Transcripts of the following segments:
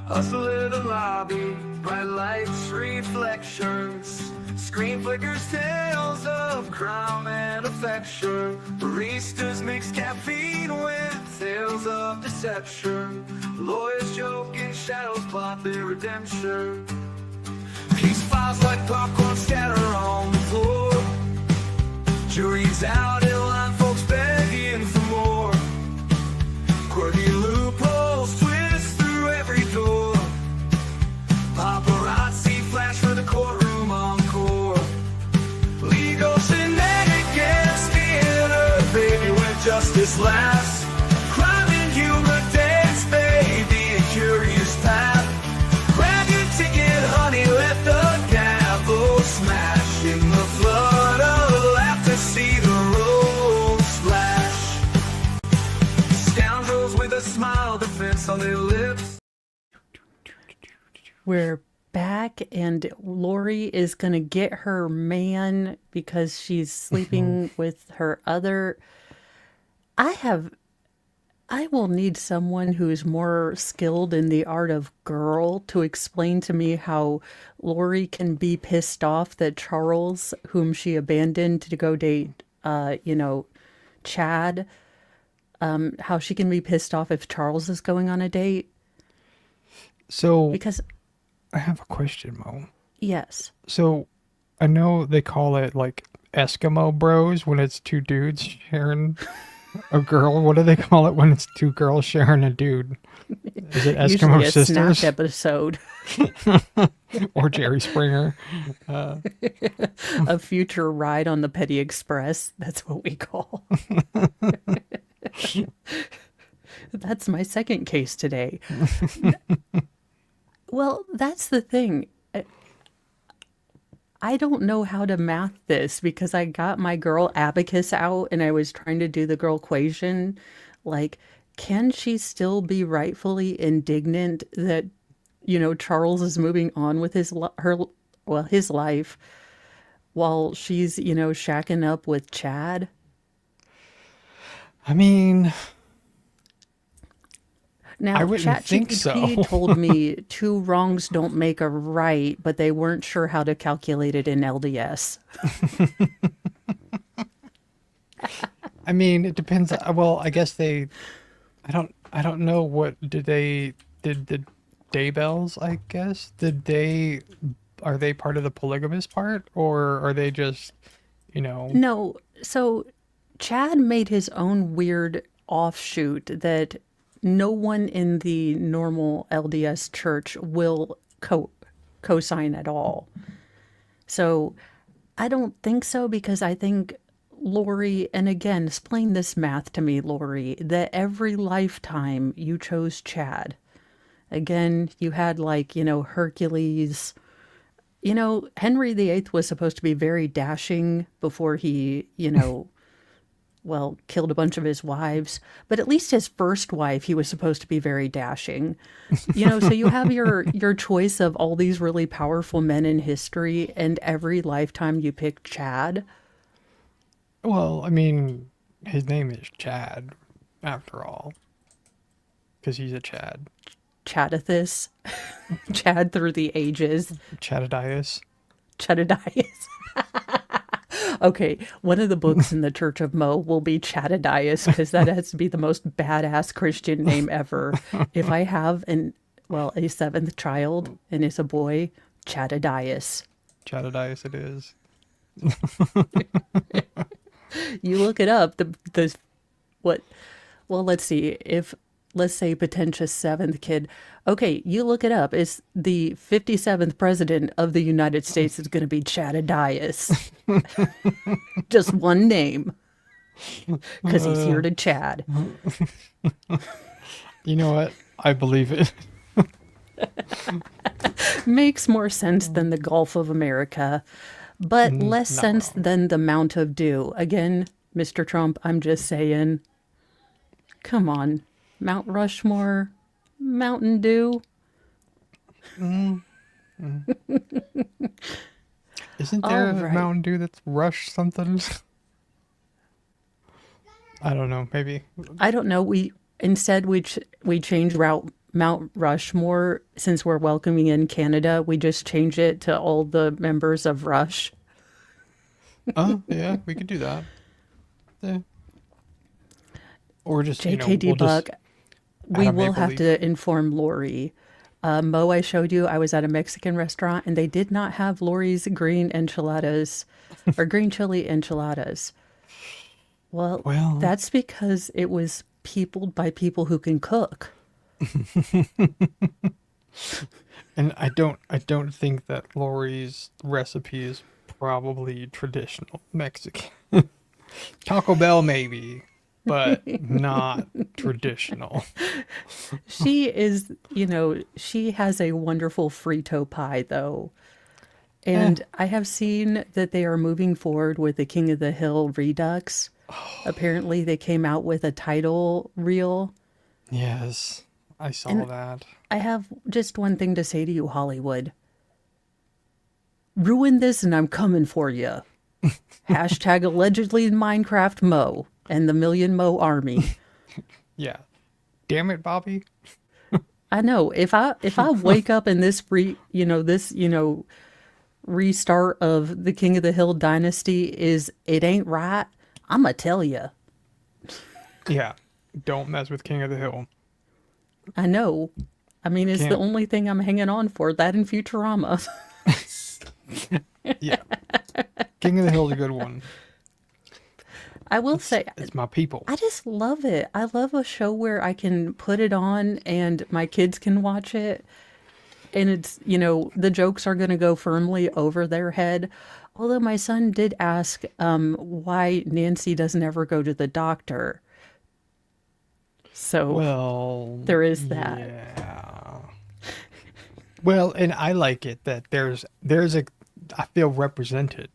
Hustle in the lobby, bright lights, reflections. Screen flickers, tales of crime and affection. Baristas mix caffeine with tales of deception. Lawyers joke and shadows plot their redemption. Case files like popcorn scatter on the floor. Jury's out in line, folks begging for more. Quirky loopholes twist through every door. Paparazzi flash for the courtroom encore. Legal shenanigans theater, baby, where justice laughs. Crime and humor dance, baby, a curious path. Grab your ticket, honey, let the gavel smash. In the flood of laughter, see the roll splash. Scoundrels with a smile, defense on their lips. We're back, and Lori is going to get her man because she's sleeping with her other. I will need someone who's more skilled in the art of girl to explain to me how Lori can be pissed off that Charles, whom she abandoned to go date, Chad, how she can be pissed off if Charles is going on a date. So, Because, I have a question, Mo. yes. So, I know they call it like Eskimo bros when it's two dudes sharing a girl. What do they call it when it's two girls sharing a dude? Is it Eskimo Usually a sisters? snack episode. Or Jerry Springer? A future ride on the Petty Express. That's what we call. That's my second case today. Well, that's the thing. I don't know how to math this because I got my girl abacus out and I was trying to do the girl equation. Like, can she still be rightfully indignant that, Charles is moving on with his life while she's, shacking up with Chad? I mean, Now, I wouldn't think ChatGPT so. told me two wrongs don't make a right, but they weren't sure how to calculate it in LDS. I mean, it depends. Well, I guess I don't know what did the Daybells, I guess, are they part of the polygamous part, or are they just, No, so Chad made his own weird offshoot that no one in the normal LDS church will co-sign at all. So I don't think so, because I think Lori, and again, explain this math to me, Lori, that every lifetime you chose Chad. Again, you had Hercules. Henry VIII was supposed to be very dashing before he, killed a bunch of his wives, but at least his first wife, he was supposed to be very dashing. So you have your choice of all these really powerful men in history, and every lifetime you pick Chad. Well, I mean, his name is Chad, after all, because he's a Chad. Chadathis. Chad through the ages. Chadadius. Chadadius. Okay, one of the books in the Church of Mo will be Chadadius, because that has to be the most badass Christian name ever. If I have a seventh child and it's a boy, Chadadius. Chadadius it is. You look it up. Let's see. Let's say pretentious seventh kid. Okay, you look it up. It's the 57th president of the United States is going to be Chadadius. Just one name. Because he's here to Chad. You know what? I believe it. Makes more sense than the Gulf of America, but less sense than the Mount of Dew. Again, Mr. Trump, I'm just saying. Come on. Mount Rushmore, Mountain Dew. Isn't there a Mountain Dew that's Rush something? I don't know. Maybe. I don't know. We changed route Mount Rushmore, since we're welcoming in Canada, we just change it to all the members of Rush. Oh, yeah, we could do that. Yeah. Or just, JKD we'll Buck, just we add a will maple have leaf. to inform Lori. Mo, I showed you, I was at a Mexican restaurant and they did not have Lori's green enchiladas or green chili enchiladas. Well, Well, that's because it was peopled by people who can cook. and I don't think that Lori's recipe is probably traditional Mexican. Taco Bell maybe, but not traditional. She is, she has a wonderful frito pie, though. And I have seen that they are moving forward with the King of the Hill Redux. Apparently, they came out with a title reel. Yes, I saw And that. I have just one thing to say to you, Hollywood. Ruin this and I'm coming for you. Hashtag allegedly Minecraft Mo and the Million Mo Army. Yeah. Damn it, Bobby. I know if I wake up in this restart of the King of the Hill dynasty it ain't right, I'ma tell you. Yeah. Don't mess with King of the Hill. I know. I mean, it's the Can't. only thing I'm hanging on for. That and Futurama. Yeah. King of the Hill's a good one. I will say, It's my people. I just love it. I love a show where I can put it on and my kids can watch it. And it's, the jokes are going to go firmly over their head. Although my son did ask why Nancy doesn't ever go to the doctor. So Well, there is that. yeah. Well, and I like it that I feel represented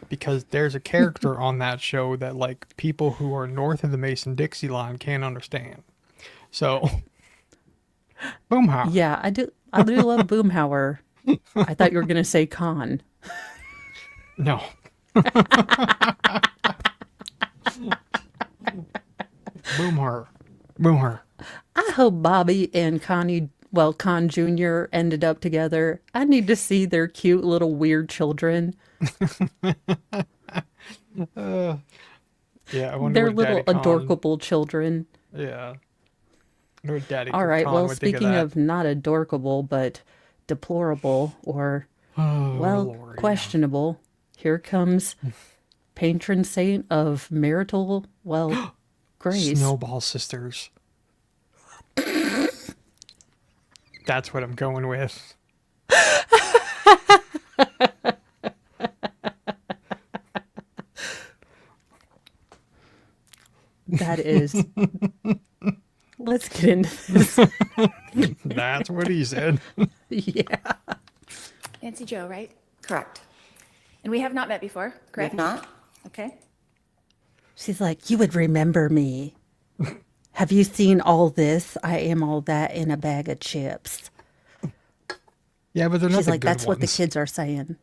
because there's a character on that show that like people who are north of the Mason-Dixie line can't understand. So, Boomhauer. Yeah, I do love Boomhauer. I thought you were going to say Khan. No. Boomhauer. Boomhauer. I hope Bobby and Khan Jr. ended up together. I need to see their cute little weird children. Yeah, I wonder Their what little Daddy Con- adorkable children. Yeah. I wonder what Daddy All right, Con well, would think speaking that. of not adorkable, but deplorable or, Lori. questionable, here comes patron saint of marital, grace. Snowball Sisters. That's what I'm going with. That is. Let's get into this. That's what he said. Yeah. Nancy Joe, right? Correct. And we have not met before, If correct? not, Okay. She's like, you would remember me. Have you seen all this? I am all that in a bag of chips. Yeah, but they're not She's the like, good that's what the ones. kids are saying.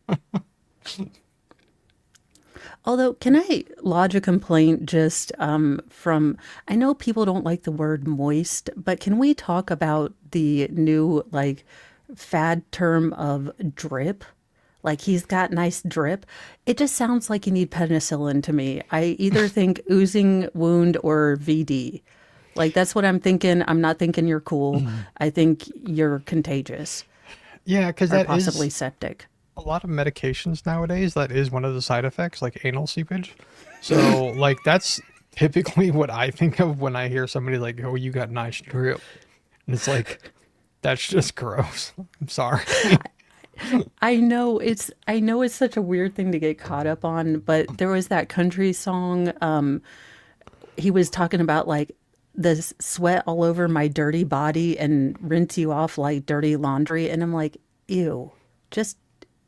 Although, can I lodge a complaint just from, I know people don't like the word moist, but can we talk about the new, fad term of drip? Like, he's got nice drip. It just sounds like you need penicillin to me. I either think oozing wound or VD. Like, that's what I'm thinking. I'm not thinking you're cool. I think you're contagious Yeah, because or that possibly is septic. a lot of medications nowadays. That is one of the side effects, like anal seepage. So, like, that's typically what I think of when I hear somebody like, "Oh, you got nice drip," and it's like, that's just gross. I'm sorry. I know it's such a weird thing to get caught up on, but there was that country song. He was talking about like the sweat all over my dirty body and rinse you off like dirty laundry, and I'm like, ew, just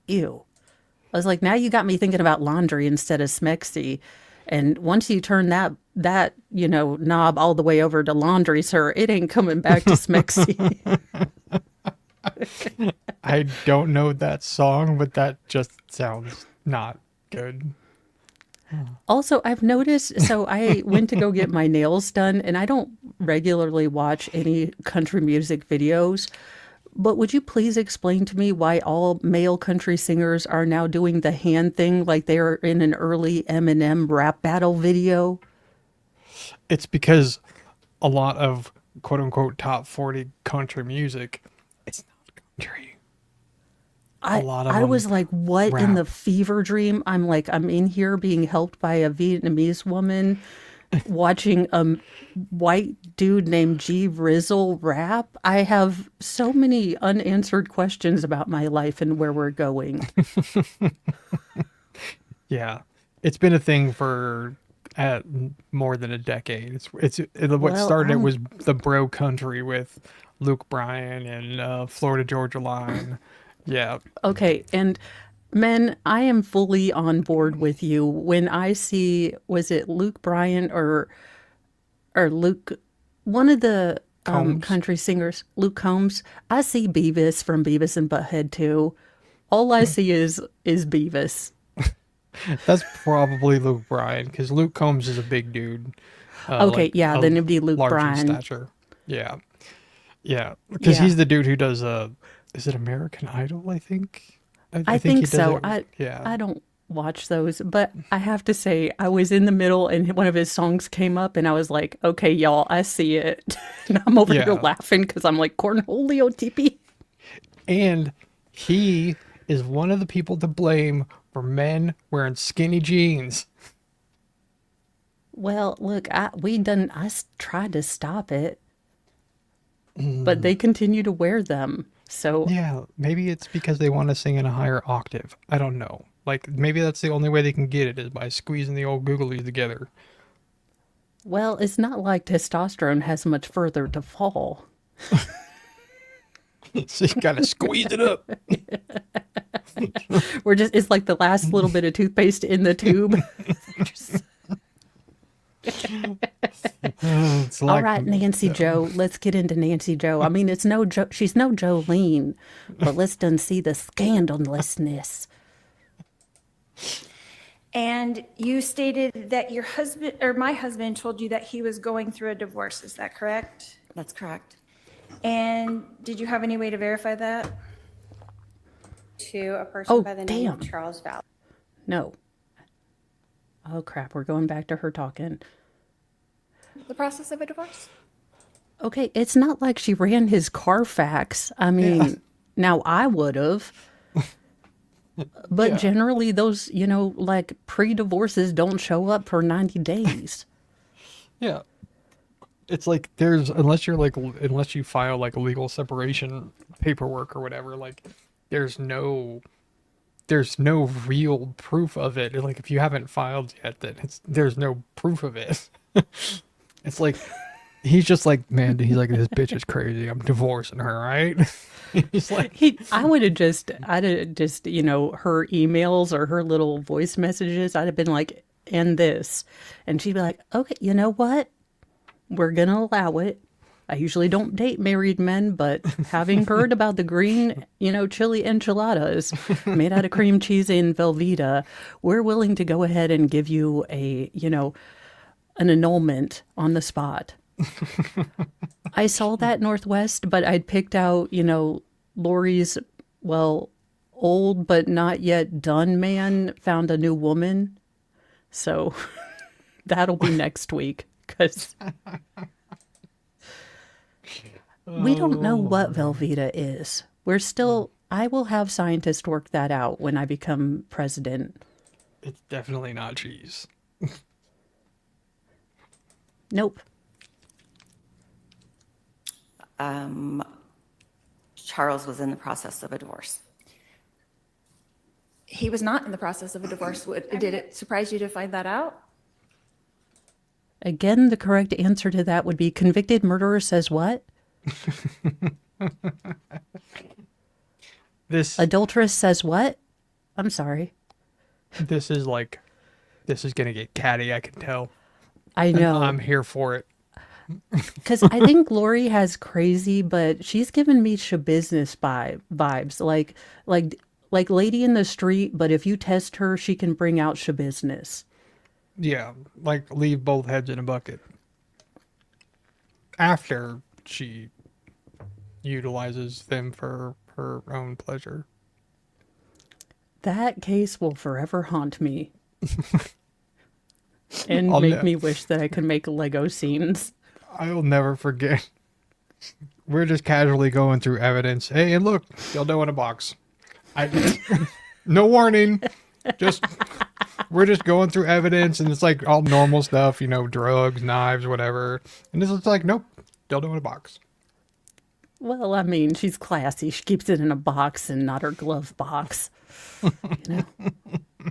ew. I was like, now you got me thinking about laundry instead of Smexy. And once you turn that knob all the way over to laundry, sir, it ain't coming back to Smexy. I don't know that song, but that just sounds not good. Also, I've noticed, so I went to go get my nails done, and I don't regularly watch any country music videos. But would you please explain to me why all male country singers are now doing the hand thing like they're in an early Eminem rap battle video? It's because a lot of quote unquote top 40 country music, it's not country. A lot of I them was like, what in the rap. fever dream? I'm like, I'm in here being helped by a Vietnamese woman watching a white dude named G Rizzle rap. I have so many unanswered questions about my life and where we're going. Yeah, it's been a thing for more than a decade. What Well, started it was the bro country with Luke Bryan and Florida Georgia Line. Yeah, okay, and men, I am fully on board with you. When I see, was it Luke Bryan or Luke, one of the Combs. country singers, Luke Combs? I see Beavis from Beavis and Butthead too. All I see is Beavis. That's probably Luke Bryan because Luke Combs is a big dude. Okay, yeah, then it'd be Luke large in Bryan. stature. Yeah, yeah, because Yeah. he's the dude who does is it American Idol? I think. I think he think does so. it. Yeah. I don't watch those, but I have to say I was in the middle and one of his songs came up and I was like, okay, y'all, I see it. And I'm over here Yeah. laughing because I'm like, Cornholio TP. And he is one of the people to blame for men wearing skinny jeans. Well, look, I tried to stop it, but they continue to wear them. So Yeah, maybe it's because they want to sing in a higher octave. I don't know. Like, maybe that's the only way they can get it is by squeezing the old googlies together. well, it's not like testosterone has much further to fall. So you gotta squeeze it up. It's like the last little bit of toothpaste in the tube. It's All like, right, Nancy Joe, let's get into Nancy Joe. I mean, she's no Jolene, but let's done see the scandalousness. And you stated that your husband, or my husband, told you that he was going through a divorce. Is that correct? That's correct. And did you have any way to verify that? To a person Oh, by the name of damn. Charles Vallow. No. Oh, crap, we're going back to her talking. The process of a divorce? Okay, it's not like she ran his Carfax. I mean, now I would have. But Yeah. generally, those, like pre-divorces don't show up for 90 days. yeah. It's like unless you file like legal separation paperwork or whatever, like there's no real proof of it. Like if you haven't filed yet, then there's no proof of it. It's like he's just like, man, he's like, this bitch is crazy. I'm divorcing her, right? He's like, I'd have just, her emails or her little voice messages, I'd have been like, and this. And she'd be like, okay, you know what? We're going to allow it. I usually don't date married men, but having heard about the green, chili enchiladas made out of cream cheese and Velveeta, we're willing to go ahead and give you an annulment on the spot. I saw that Northwest, but I'd picked out, Lori's, old but not yet done man found a new woman. So that'll be next week because we don't know what Velveeta is. I will have scientists work that out when I become president. it's definitely not cheese. Nope. Charles was in the process of a divorce. He was not in the process of a divorce. Did it surprise you to find that out? Again, the correct answer to that would be convicted murderer says what? Adulteress says what? I'm sorry. This is gonna get catty, I can tell. I know. I'm here for it. Because I think Lori has crazy, but she's given me shabusiness vibes. Like Lady in the Street, but if you test her, she can bring out shabusiness. Yeah, like leave both heads in a bucket. After she utilizes them for her own pleasure. That case will forever haunt me. And I'll make ne- me wish that I could make Lego scenes. I'll never forget. We're just casually going through evidence. Hey, and look, dildo in a box. No warning. We're just going through evidence, and it's like all normal stuff, drugs, knives, whatever. And this is like, nope, dildo in a box. Well, I mean, she's classy. She keeps it in a box and not her glove box. You know?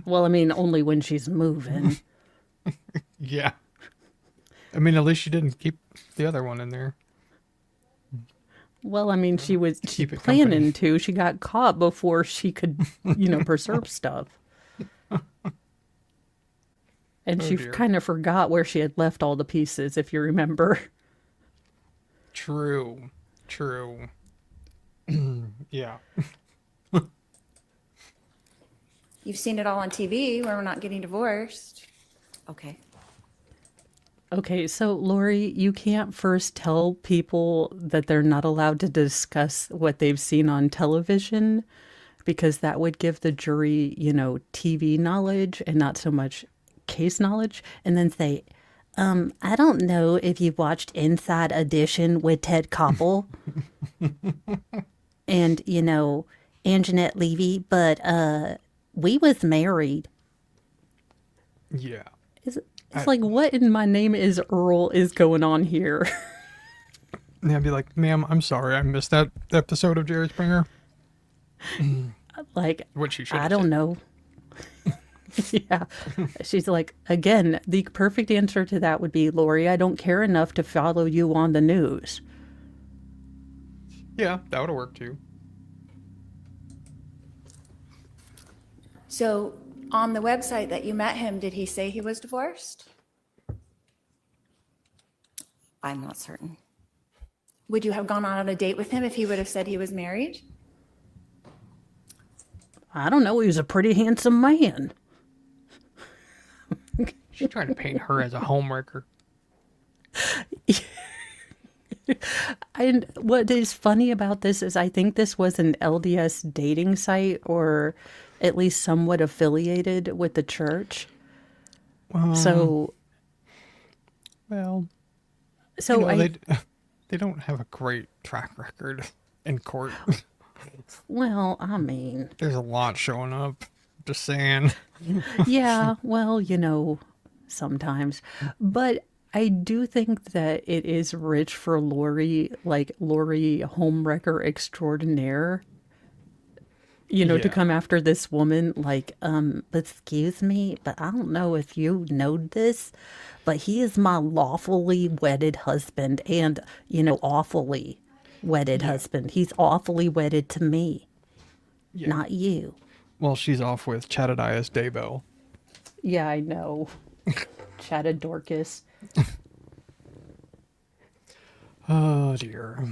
Well, I mean, only when she's moving. Yeah. I mean, at least she didn't keep the other one in there. Well, I mean, she Keep it planning company. to. She got caught before she could, preserve stuff. And Oh, she dear. kind of forgot where she had left all the pieces, if you remember. True. Yeah. You've seen it all on TV where we're not getting divorced. Okay. Okay, so Lori, you can't first tell people that they're not allowed to discuss what they've seen on television because that would give the jury, TV knowledge and not so much case knowledge. And then say, I don't know if you've watched Inside Edition with Ted Koppel and, Anjanette Levy, but we was married. Yeah. It's like, what in my name is Earl is going on here? And I'd be like, ma'am, I'm sorry. I missed that episode of Jerry Springer. Like, What she should I have don't said. know. Yeah. She's like, again, the perfect answer to that would be, Lori, I don't care enough to follow you on the news. Yeah, that would have worked too. So on the website that you met him, did he say he was divorced? I'm not certain. Would you have gone on a date with him if he would have said he was married? I don't know. He was a pretty handsome man. She's trying to paint her as a homewrecker. And what is funny about this is I think this was an LDS dating site or at least somewhat affiliated with the church. So Well, they don't have a great track record in court. well, I mean, There's a lot showing up. Just saying. yeah, well, sometimes. But I do think that it is rich for Lori, like Lori homewrecker extraordinaire, to Yeah. come after this woman, like, excuse me, but I don't know if you know this, but he is my lawfully wedded husband and, awfully wedded husband. He's awfully wedded to me, not you. Well, she's off with Chatadias Daybell. Yeah, I know. Chatted Dorcas. Oh, dear.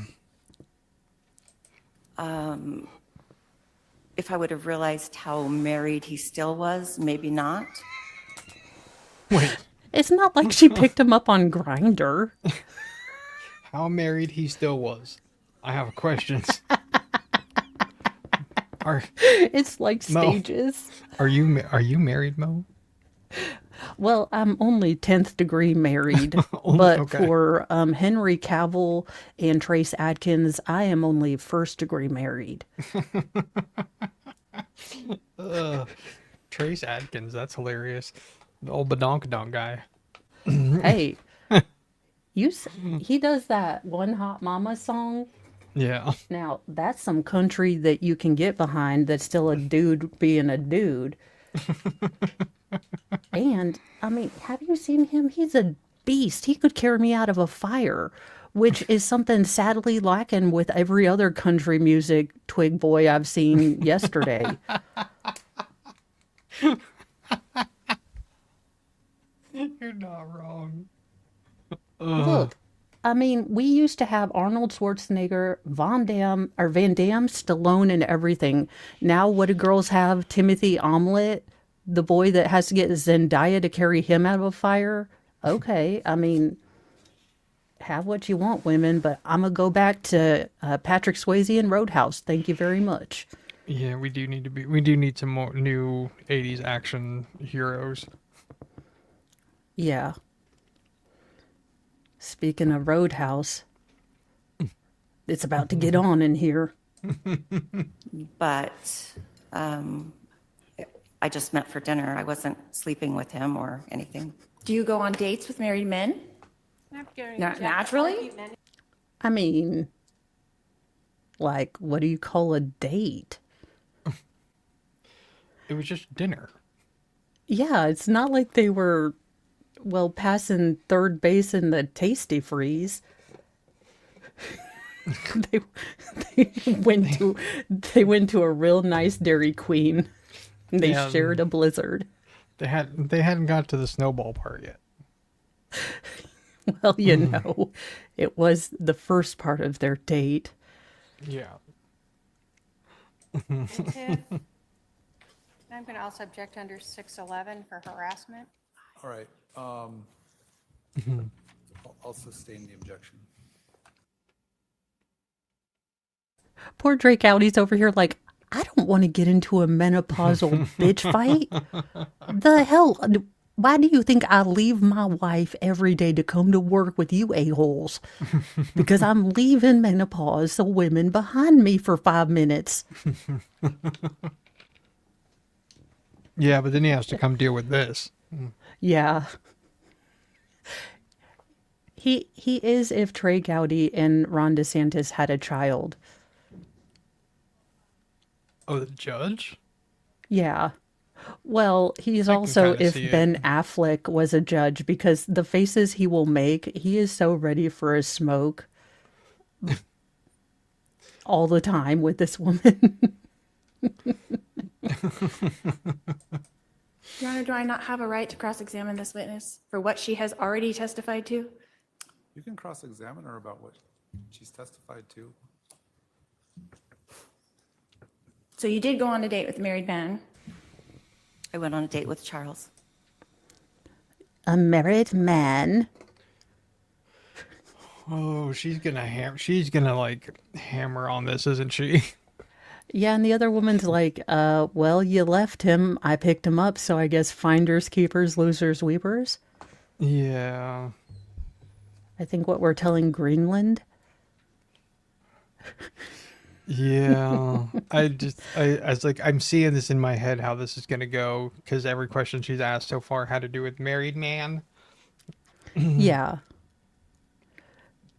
If I would have realized how married he still was, maybe not. Wait, It's not like she picked him up on Grindr. how married he still was? I have questions. It's like Mo. stages. Are you married, Mo? Well, I'm only 10th degree married, Only- but okay. for Henry Cavill and Trace Adkins, I am only 1st degree married. Trace Adkins, that's hilarious. The old badonkadonk guy. Hey, he does that One Hot Mama song. Yeah. Now, that's some country that you can get behind that's still a dude being a dude. And, I mean, have you seen him? He's a beast. He could carry me out of a fire, which is something sadly lacking with every other country music twig boy I've seen yesterday. You're not wrong. Look, I mean, we used to have Arnold Schwarzenegger, Van Damme, Stallone, and everything. Now, what do girls have? Timothy Omelet the boy that has to get Zendaya to carry him out of a fire. Okay, I mean, have what you want, women, but I'm gonna go back to Patrick Swayze and Roadhouse. Thank you very much. Yeah, we do need some more new 80s action heroes. Yeah. Speaking of Roadhouse, it's about to get on in here. But I just met for dinner. I wasn't sleeping with him or anything. Do you go on dates with married men? Not naturally? I mean, like, what do you call a date? It was just dinner. Yeah, it's not like they were, well, passing third base in the Tasty Freeze. they, they went to a real nice Dairy Queen. And they Yeah. shared a Blizzard. They hadn't got to the snowball part yet. Well, you know, it was the first part of their date. Yeah. And Tiff, I'm going to also object under 611 for harassment. All right. I'll sustain the objection. Poor Drake Outy's over here like, I don't want to get into a menopausal bitch fight. The hell? Why do you think I leave my wife every day to come to work with you a-holes? Because I'm leaving menopausal women behind me for 5 minutes. Yeah, but then he has to come deal with this. Yeah. He is if Trey Gowdy and Ron DeSantis had a child. Oh, the judge? Yeah. Well, he's I can also kinda if see it. Ben Affleck was a judge, because the faces he will make, he is so ready for a smoke all the time with this woman. Your Honor, do I not have a right to cross-examine this witness for what she has already testified to? You can cross-examine her about what she's testified to. So you did go on a date with a married man. I went on a date with Charles. A married man. Oh, she's gonna like hammer on this, isn't she? Yeah, and the other woman's like, well, you left him. I picked him up, so I guess finders, keepers, losers, weepers. Yeah. I think what we're telling Greenland. Yeah. I was like, I'm seeing this in my head how this is gonna go, because every question she's asked so far had to do with married man. Yeah.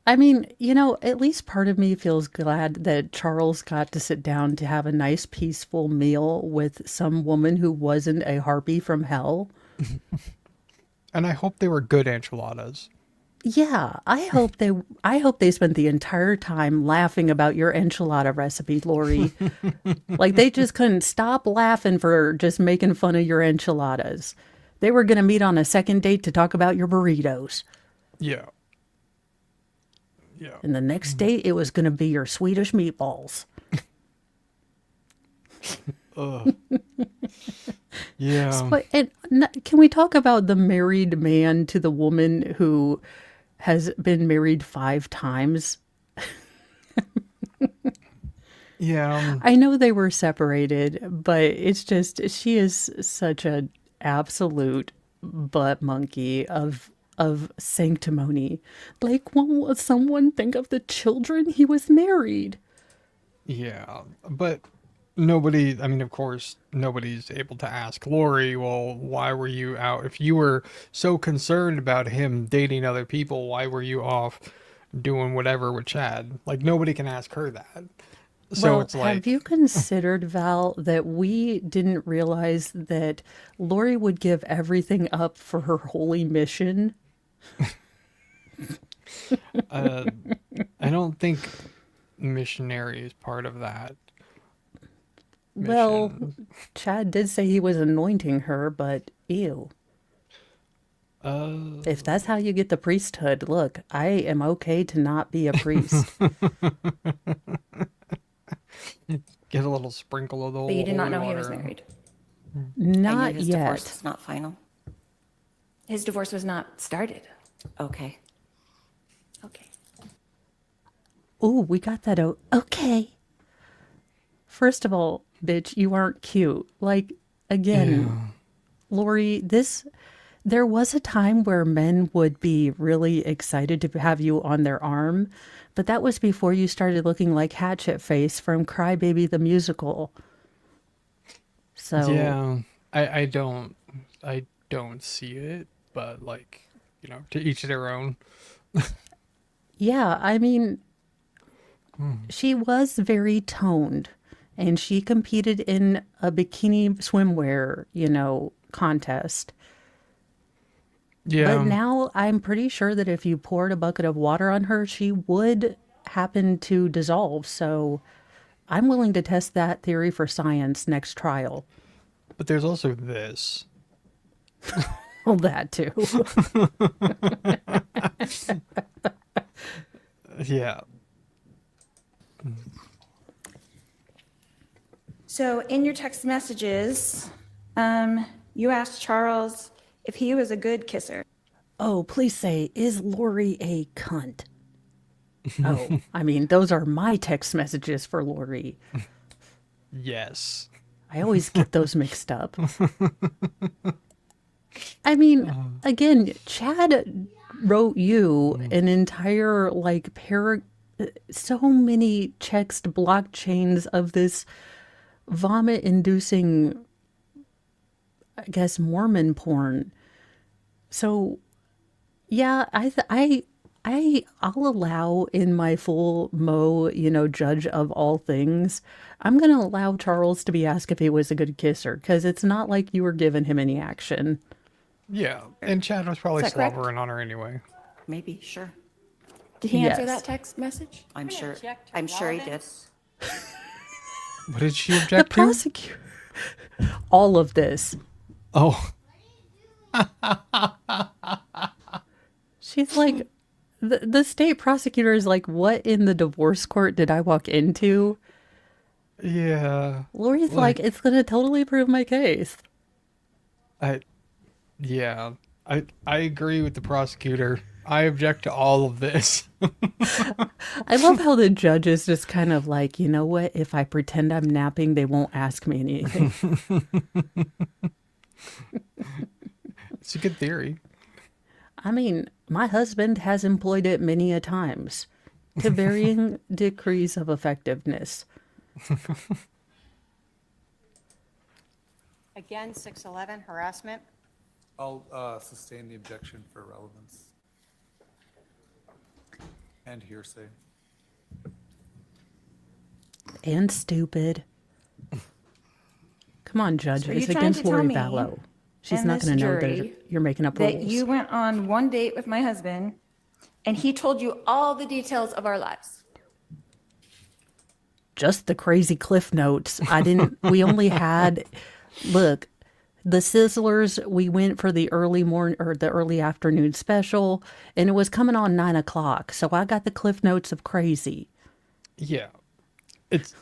I mean, you know, at least part of me feels glad that Charles got to sit down to have a nice, peaceful meal with some woman who wasn't a harpy from hell. And I hope they were good enchiladas. Yeah, I hope they spent the entire time laughing about your enchilada recipe, Lori. Like they just couldn't stop laughing for just making fun of your enchiladas. They were going to meet on a second date to talk about your burritos. Yeah. Yeah. And the next date, it was going to be your Swedish meatballs. Yeah. But can we talk about the married man to the woman who has been married 5 times? Yeah. I know they were separated, but it's just, she is such an absolute butt monkey of sanctimony. Like, won't someone think of the children? He was married. Yeah. But nobody, I mean, of course, nobody's able to ask Lori, well, why were you out? If you were so concerned about him dating other people, why were you off doing whatever with Chad? Like, nobody can ask her that. So Well, it's like, have you considered, Val, that we didn't realize that Lori would give everything up for her holy mission? I don't think missionary is part of that. Well, mission. Chad did say he was anointing her, but ew. If that's how you get the priesthood, look, I am okay to not be a priest. Get a little sprinkle of the But you did not holy know he was water. married. I knew Not his divorce yet. is not final. His divorce was not started. Okay. Okay. Ooh, we got that. Okay. First of all, bitch, you aren't cute. Like, again, Lori, there was a time where men would be really excited to have you on their arm, but that was before you started looking like Hatchet Face from Crybaby the Musical. So, Yeah, I don't see it, but like, to each their own. yeah, I mean, she was very toned and she competed in a bikini swimwear, contest. But Yeah, now I'm pretty sure that if you poured a bucket of water on her, she would happen to dissolve. So I'm willing to test that theory for science next trial. but there's also this. Well, that too. Yeah. So in your text messages, you asked Charles if he was a good kisser. Oh, please say, is Lori a cunt? Oh, I mean, those are my text messages for Lori. Yes. I always get those mixed up. I mean, again, Chad wrote you an entire so many text blockchains of this vomit-inducing, I guess, Mormon porn. So, yeah, I'll allow in my full Mo, judge of all things. I'm gonna allow Charles to be asked if he was a good kisser because it's not like you were giving him any action. Yeah. And Chad was probably Is that correct? slobbering on her anyway. Maybe, sure. Did he answer Yes. that text message? I'm sure. object to I'm sure he did. relevance. What did she The object to? prosecutor, all of this. Oh, She's like, the state prosecutor is like, what in the divorce court did I walk into? yeah. Lori's like, it's gonna totally prove my case. Yeah. I agree with the prosecutor. I object to all of this. I love how the judge is just kind of like, you know what? If I pretend I'm napping, they won't ask me anything. It's a good theory. I mean, my husband has employed it many a times to varying degrees of effectiveness. Again, 611, harassment. I'll sustain the objection for relevance. And hearsay. And stupid. Come on, judge. So It's you're trying against to tell Lori me Vallow. She's and not this going to know jury that you're making up that rules. you went on one date with my husband and he told you all the details of our lives. Just the crazy cliff notes. We only had, look, the Sizzlers, we went for the early morning or the early afternoon special, and it was coming on 9 o'clock. So I got the cliff notes of crazy. Yeah. It's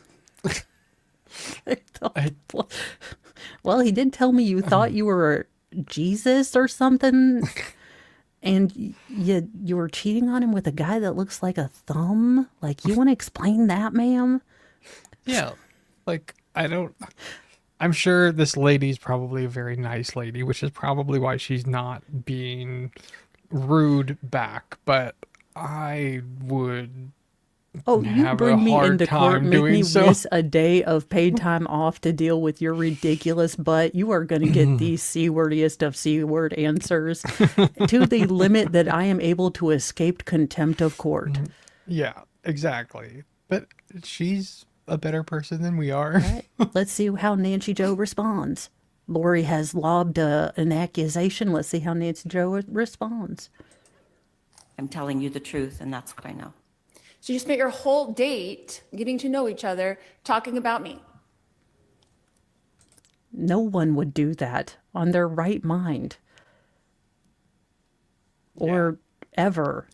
Well, he did tell me you thought you were Jesus or something, and you were cheating on him with a guy that looks like a thumb. Like, you want to explain that, ma'am? yeah. Like I'm sure this lady's probably a very nice lady, which is probably why she's not being rude back, but I would Oh, you have a bring me hard into court, time make doing me so. miss a day of paid time off to deal with your ridiculous butt. You are going to get the C-wordiest of C-word answers to the limit that I am able to escape contempt of court. Yeah, exactly. But she's a better person than we are. Right. Let's see how Nancy Joe responds. Lori has lobbed an accusation. Let's see how Nancy Joe responds. I'm telling you the truth, and that's what I know. So you spent your whole date getting to know each other, talking about me. No one would do that on their right mind. Or ever.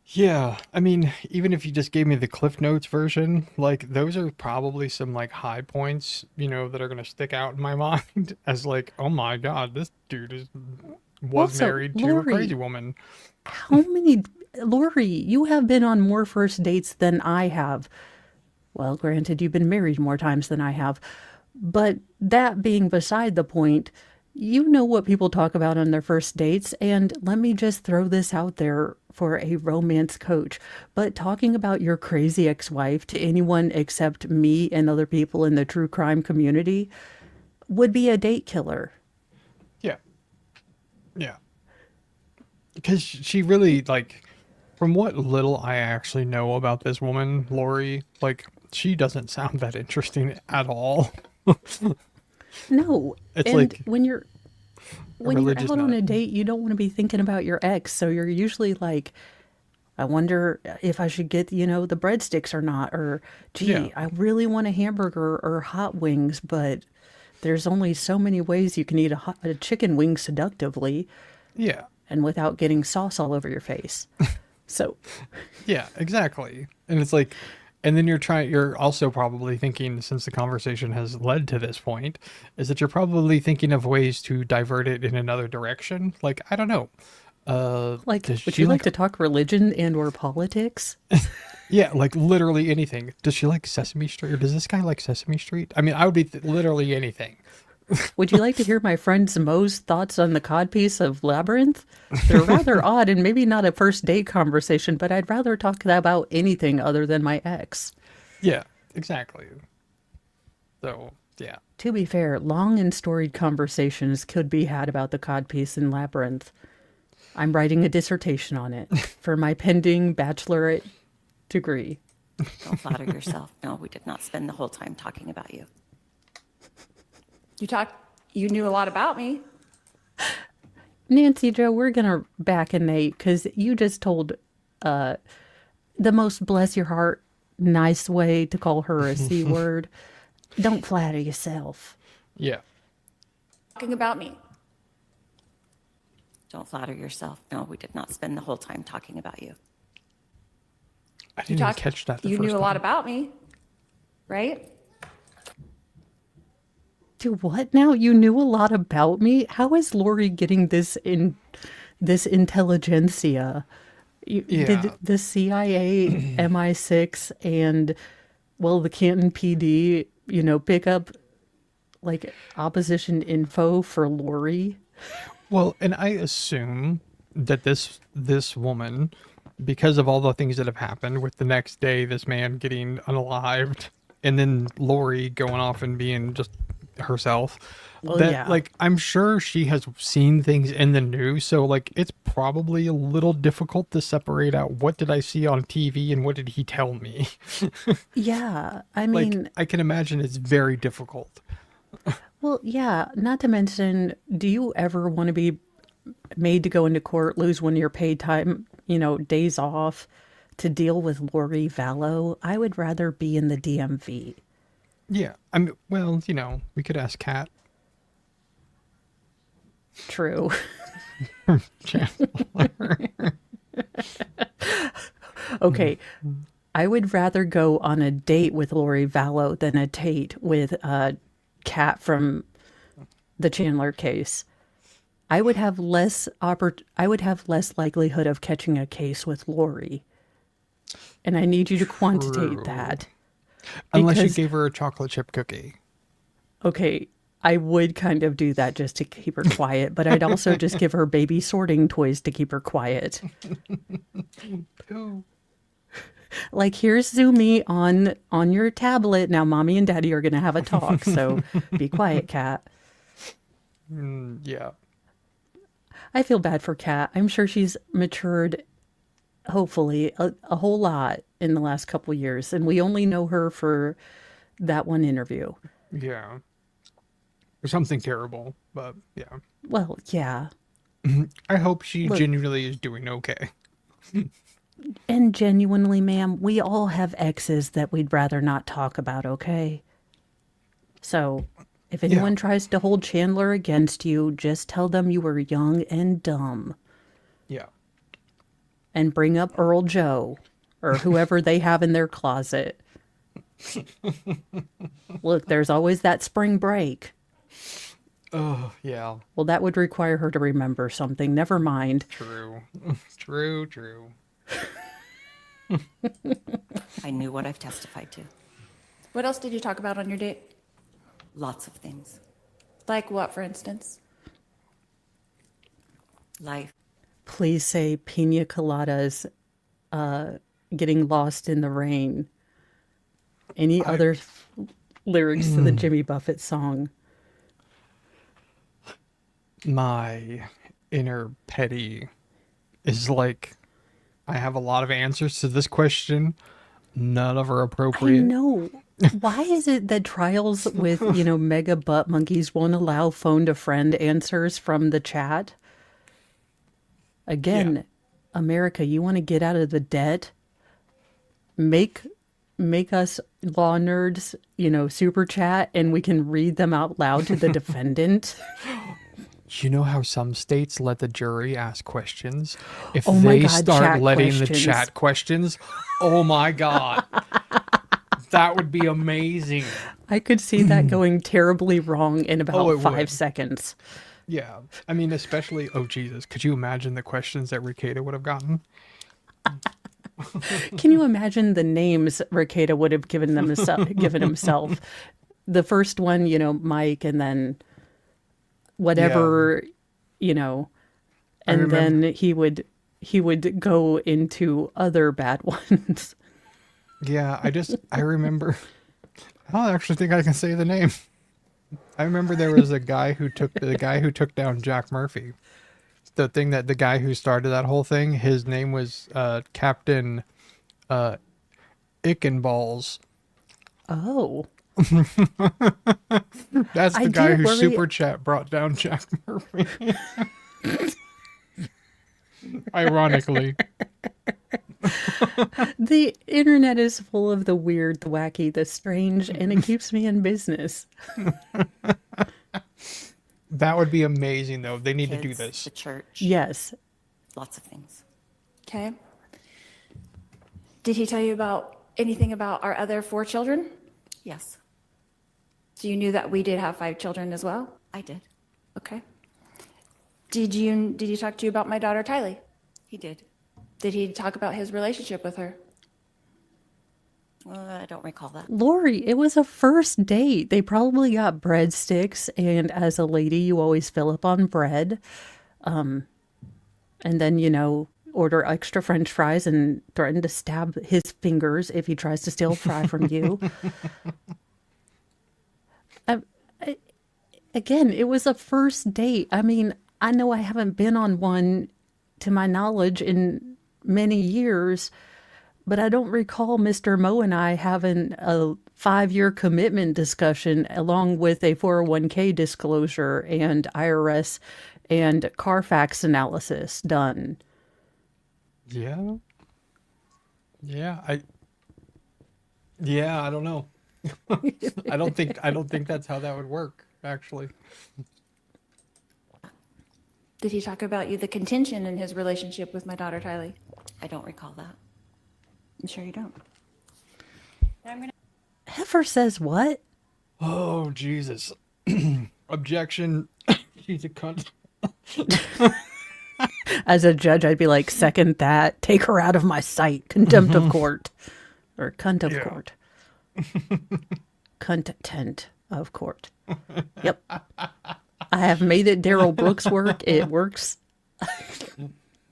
Yeah, I mean, even if you just gave me the Cliff Notes version, like those are probably some like high points, that are gonna stick out in my mind as like, oh my God, this dude was Also, married to a crazy Lori, woman. how many, Lori, you have been on more first dates than I have. Well, granted, you've been married more times than I have. But that being beside the point, you know what people talk about on their first dates. And let me just throw this out there for a romance coach. But talking about your crazy ex wife to anyone except me and other people in the true crime community would be a date killer. Yeah, yeah, because she really like, from what little I actually know about this woman, Lori, like she doesn't sound that interesting at all. No. It's And like a when you're religious out on nut. a date, you don't want to be thinking about your ex. So you're usually like, I wonder if I should get, the breadsticks or not. Or, Yeah, gee, I really want a hamburger or hot wings, but there's only so many ways you can eat a chicken wing seductively yeah. and without getting sauce all over your face. So, Yeah, exactly. And it's like, and then you're also probably thinking, since the conversation has led to this point, is that you're probably thinking of ways to divert it in another direction. Like, I don't know. like, Does would she you like like, to talk religion and or politics? yeah, like literally anything. Does she like Sesame Street? Or does this guy like Sesame Street? I mean, I would be literally anything. Would you like to hear my friend Mo's thoughts on the codpiece of Labyrinth? They're rather odd and maybe not a first date conversation, but I'd rather talk about anything other than my ex. Yeah, exactly. So, yeah. To be fair, long and storied conversations could be had about the codpiece in Labyrinth. I'm writing a dissertation on it for my pending bachelorette degree. Don't flatter yourself. No, we did not spend the whole time talking about you. You knew a lot about me. Nancy Joe, we're going to back a Nate because you just told the most bless your heart, nice way to call her a C word. Don't flatter yourself. Yeah. Talking about me. Don't flatter yourself. No, we did not spend the whole time talking about you. I didn't even catch that the You first knew a lot time. about me, right? Do what now? You knew a lot about me? How is Lori getting this intelligentsia? Yeah. Did the CIA, MI6, and the Canton PD, pick up like opposition info for Lori? Well, and I assume that this woman, because of all the things that have happened, with the next day this man getting unalived, and then Lori going off and being just herself, Well, that yeah. like I'm sure she has seen things in the news, so like it's probably a little difficult to separate out what did I see on TV and what did he tell me. Yeah, I Like mean, I can imagine it's very difficult. well, yeah, not to mention, do you ever want to be made to go into court, lose one of your paid time, days off to deal with Lori Vallow? I would rather be in the DMV. Yeah, I mean, well, we could ask Kat. True. Okay. I would rather go on a date with Lori Vallow than a date with Kat from the Chandler case. I would have less likelihood of catching a case with Lori. And I need you to quantitate True. that. Unless you Because- gave her a chocolate chip cookie. Okay, I would kind of do that just to keep her quiet, but I'd also just give her baby sorting toys to keep her quiet. Ooh. Like, here's Zoomy on your tablet. Now mommy and daddy are going to have a talk, so be quiet, Kat. Yeah. I feel bad for Kat. I'm sure she's matured, hopefully, a whole lot in the last couple years, and we only know her for that one interview. Yeah. Or something terrible, but yeah. Well, yeah. I hope she Look. genuinely is doing okay. And genuinely, ma'am, we all have exes that we'd rather not talk about, okay? So, if anyone tries to hold Chandler against you, just tell them you were young and dumb. Yeah. and bring up Earl Joe or whoever they have in their closet. Look, there's always that spring break. Oh, yeah. Well, that would require her to remember something. Never mind. True. True. I knew what I've testified to. What else did you talk about on your date? Lots of things. Like what, for instance? Life. Please say pina coladas, getting lost in the rain. Any other lyrics to the Jimmy Buffett song? My inner petty is like, I have a lot of answers to this question. None of are I appropriate. know. Why is it that trials with, mega butt monkeys won't allow phone to friend answers from the chat? Again, Yeah. America, you want to get out of the debt? Make us law nerds, super chat, and we can read them out loud to the defendant. You know how some states let the jury ask questions? If Oh my they God, start chat letting the questions. chat questions, oh my God. That would be amazing. I could see that going terribly wrong in about it 5 would. seconds. Yeah. I mean, especially, oh Jesus, could you imagine the questions that Ricada would have gotten? Can you imagine the names Ricada would have given himself? The first one, Mike, and then whatever, and remember- then he would go into other bad ones. Yeah, I remember, I don't actually think I can say the name. I remember there was a guy who took down Jack Murphy. The guy who started that whole thing, his name was Captain Ickenballs. Oh, That's I the guy do who worry- super chat brought down Jack Murphy. Ironically. the internet is full of the weird, the wacky, the strange, and it keeps me in business. That would be amazing though. They need to do Kids, this. the church. Yes. Lots of things. Okay. Did he tell you about anything about our other 4 children? Yes, So you knew that we did have 5 children as well? I did. Okay. Did he talk to you about my daughter Tylee? He did. Did he talk about his relationship with her? I don't recall that. Lori, it was a first date. They probably got breadsticks, and as a lady, you always fill up on bread. And then, order extra French fries and threaten to stab his fingers if he tries to steal a fry from you. Again, it was a first date. I mean, I know I haven't been on one, to my knowledge, in many years, but I don't recall Mr. Mo and I having a 5-year commitment discussion along with a 401k disclosure and IRS and Carfax analysis done. Yeah. Yeah, I don't know. I don't think that's how that would work, actually. Did he talk about the contention in his relationship with my daughter Tylee? I don't recall that. I'm sure you don't. I'm going to Heifer says what? Oh, Jesus. Objection. She's a cunt. As a judge, I'd be like, second that, take her out of my sight, contempt of court, or cunt of Yeah. court. Content of court. Yep. I have made it Daryl Brooks work. It works.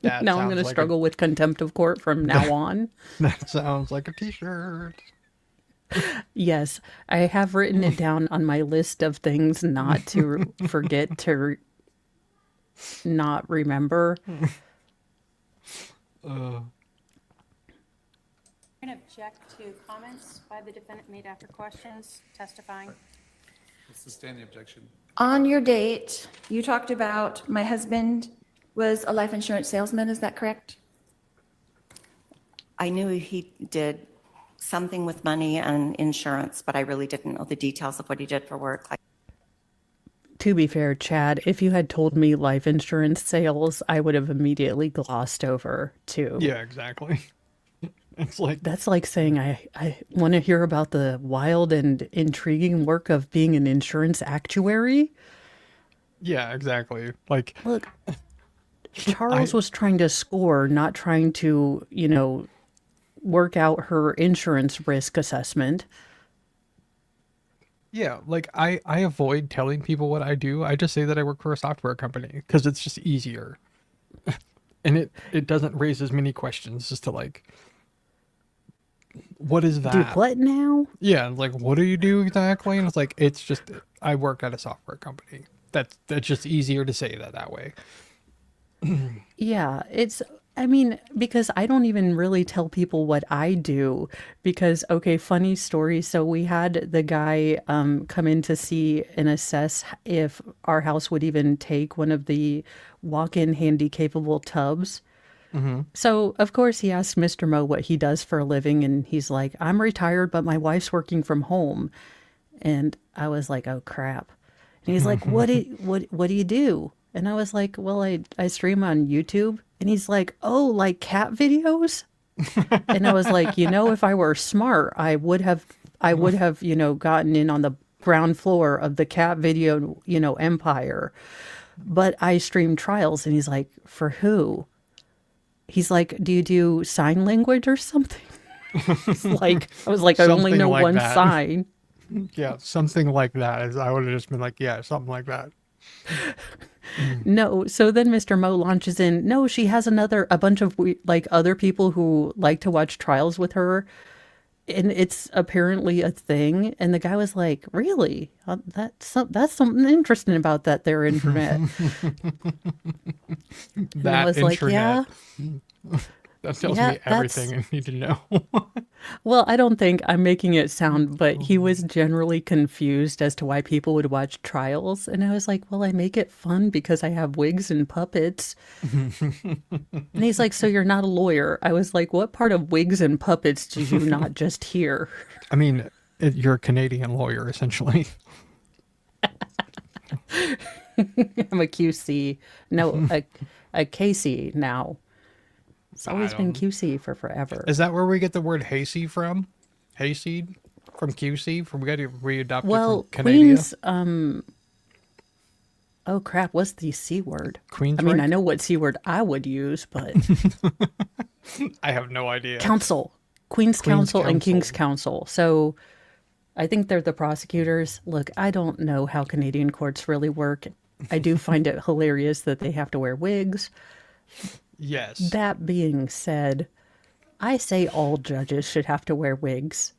That Now I'm sounds going to like struggle with contempt of court from now on. That sounds like a t-shirt. Yes, I have written it down on my list of things not to forget to not remember. I'm going to object to comments by the defendant made after questions testifying. What's the standing objection? On your date, you talked about my husband was a life insurance salesman. Is that correct? I knew he did something with money and insurance, but I really didn't know the details of what he did for work. Like, To be fair, Chad, if you had told me life insurance sales, I would have immediately glossed over too. Yeah, exactly. It's like, That's like saying I want to hear about the wild and intriguing work of being an insurance actuary. yeah, exactly. Like, Look, Charles was trying to score, not trying to, work out her insurance risk assessment. yeah, like I avoid telling people what I do. I just say that I work for a software company because it's just easier. And it doesn't raise as many questions just to like, what is that? Do what now? Yeah, like what do you do exactly? And it's like it's just I work at a software company. That's just easier to say that way. Yeah, I mean, because I don't even really tell people what I do because, okay, funny story. So we had the guy come in to see and assess if our house would even take one of the walk-in handy-capable tubs. So, of course, he asked Mr. Mo what he does for a living, and he's like, I'm retired, but my wife's working from home. And I was like, oh, crap. And he's like, what do you do? And I was like, well, I stream on YouTube. And he's like, oh, like cat videos? And I was like, if I were smart, I would have, gotten in on the ground floor of the cat video, empire. But I stream trials. And he's like, for who? He's like, do you do sign language or something? It's like, I was like, I only Something know like one that. sign. Yeah, something like that. I would have just been like, yeah, something like that. No. So then Mr. Mo launches in. No, she has a bunch of other people who like to watch trials with her. And it's apparently a thing. And the guy was like, really? That's something interesting about that there internet. And I That was like, internet. yeah. That tells Yeah, me everything I need to know. Well, I don't think I'm making it sound, but he was generally confused as to why people would watch trials. And I was like, well, I make it fun because I have wigs and puppets. And he's like, so you're not a lawyer? I was like, what part of wigs and puppets did you not just hear? I mean, you're a Canadian lawyer, essentially. I'm a QC. No, a KC now. It's always been QC for forever. Is that where we get the word hayseed from? Hayseed? From QC? We adopted Well, from Canada? Queens, oh crap, what's the C word? Queens, I mean, right? I know what C word I would use, but I have no idea. council, Queen's Council and King's Council. So I think they're the prosecutors. Look, I don't know how Canadian courts really work. I do find it hilarious that they have to wear wigs. Yes. That being said, I say all judges should have to wear wigs.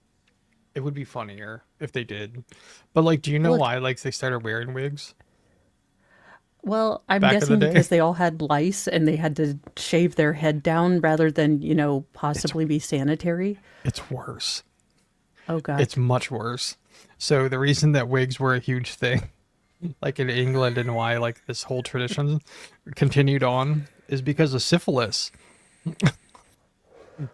It would be funnier if they did. But like, do you know Look- why they started wearing wigs? Well, I'm Back in the guessing day? because they all had lice and they had to shave their head down rather than, possibly be sanitary. It's worse. Oh, God. It's much worse. So the reason that wigs were a huge thing, like in England, and why like this whole tradition continued on is because of syphilis.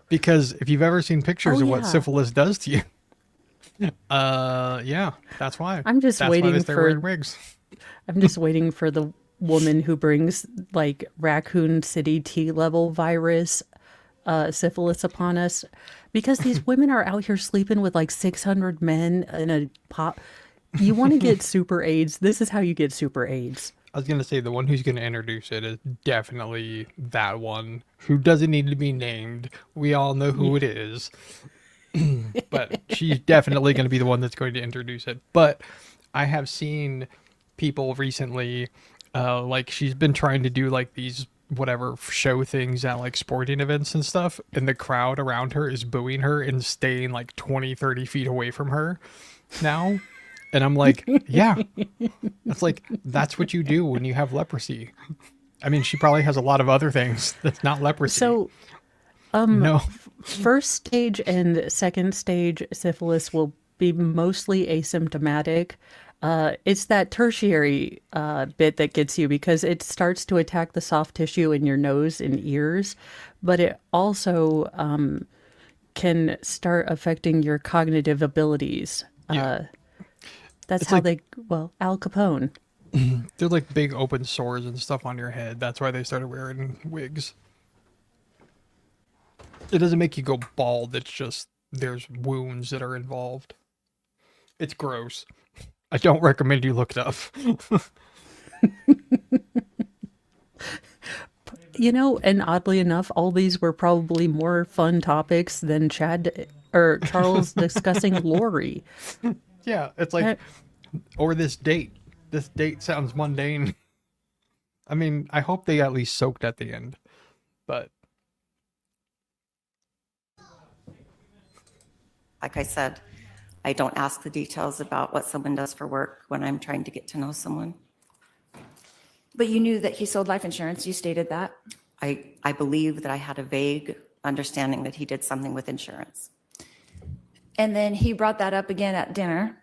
Because if you've ever seen pictures Oh, of what yeah. syphilis does to you, yeah, that's why. I'm just That's waiting why they started for- wearing wigs. I'm just waiting for the woman who brings like Raccoon City tea level virus syphilis upon us, because these women are out here sleeping with like 600 men in a pop. You want to get super AIDS? This is how you get super AIDS. I was gonna say the one who's gonna introduce it is definitely that one who doesn't need to be named. We all know who it is, but she's definitely gonna be the one that's going to introduce it. But I have seen people recently, like she's been trying to do like these whatever show things at like sporting events and stuff, and the crowd around her is booing her and staying like 20-30 feet away from her now. And I'm like, yeah, it's like, that's what you do when you have leprosy. I mean, she probably has a lot of other things that's not leprosy. So no, first stage and second stage syphilis will be mostly asymptomatic. It's that tertiary bit that gets you because it starts to attack the soft tissue in your nose and ears, but it also can start affecting your cognitive abilities. Yeah. That's It's how like- Al Capone. They're like big open sores and stuff on your head. That's why they started wearing wigs. It doesn't make you go bald. It's just there's wounds that are involved. It's gross. I don't recommend you look it up. You know, and oddly enough, all these were probably more fun topics than Chad or Charles discussing Lori. Yeah, it's like, or this date. This date sounds mundane. I mean, I hope they at least soaked at the end, but Like I said, I don't ask the details about what someone does for work when I'm trying to get to know someone. But you knew that he sold life insurance. You stated that. I believe that I had a vague understanding that he did something with insurance. And then he brought that up again at dinner.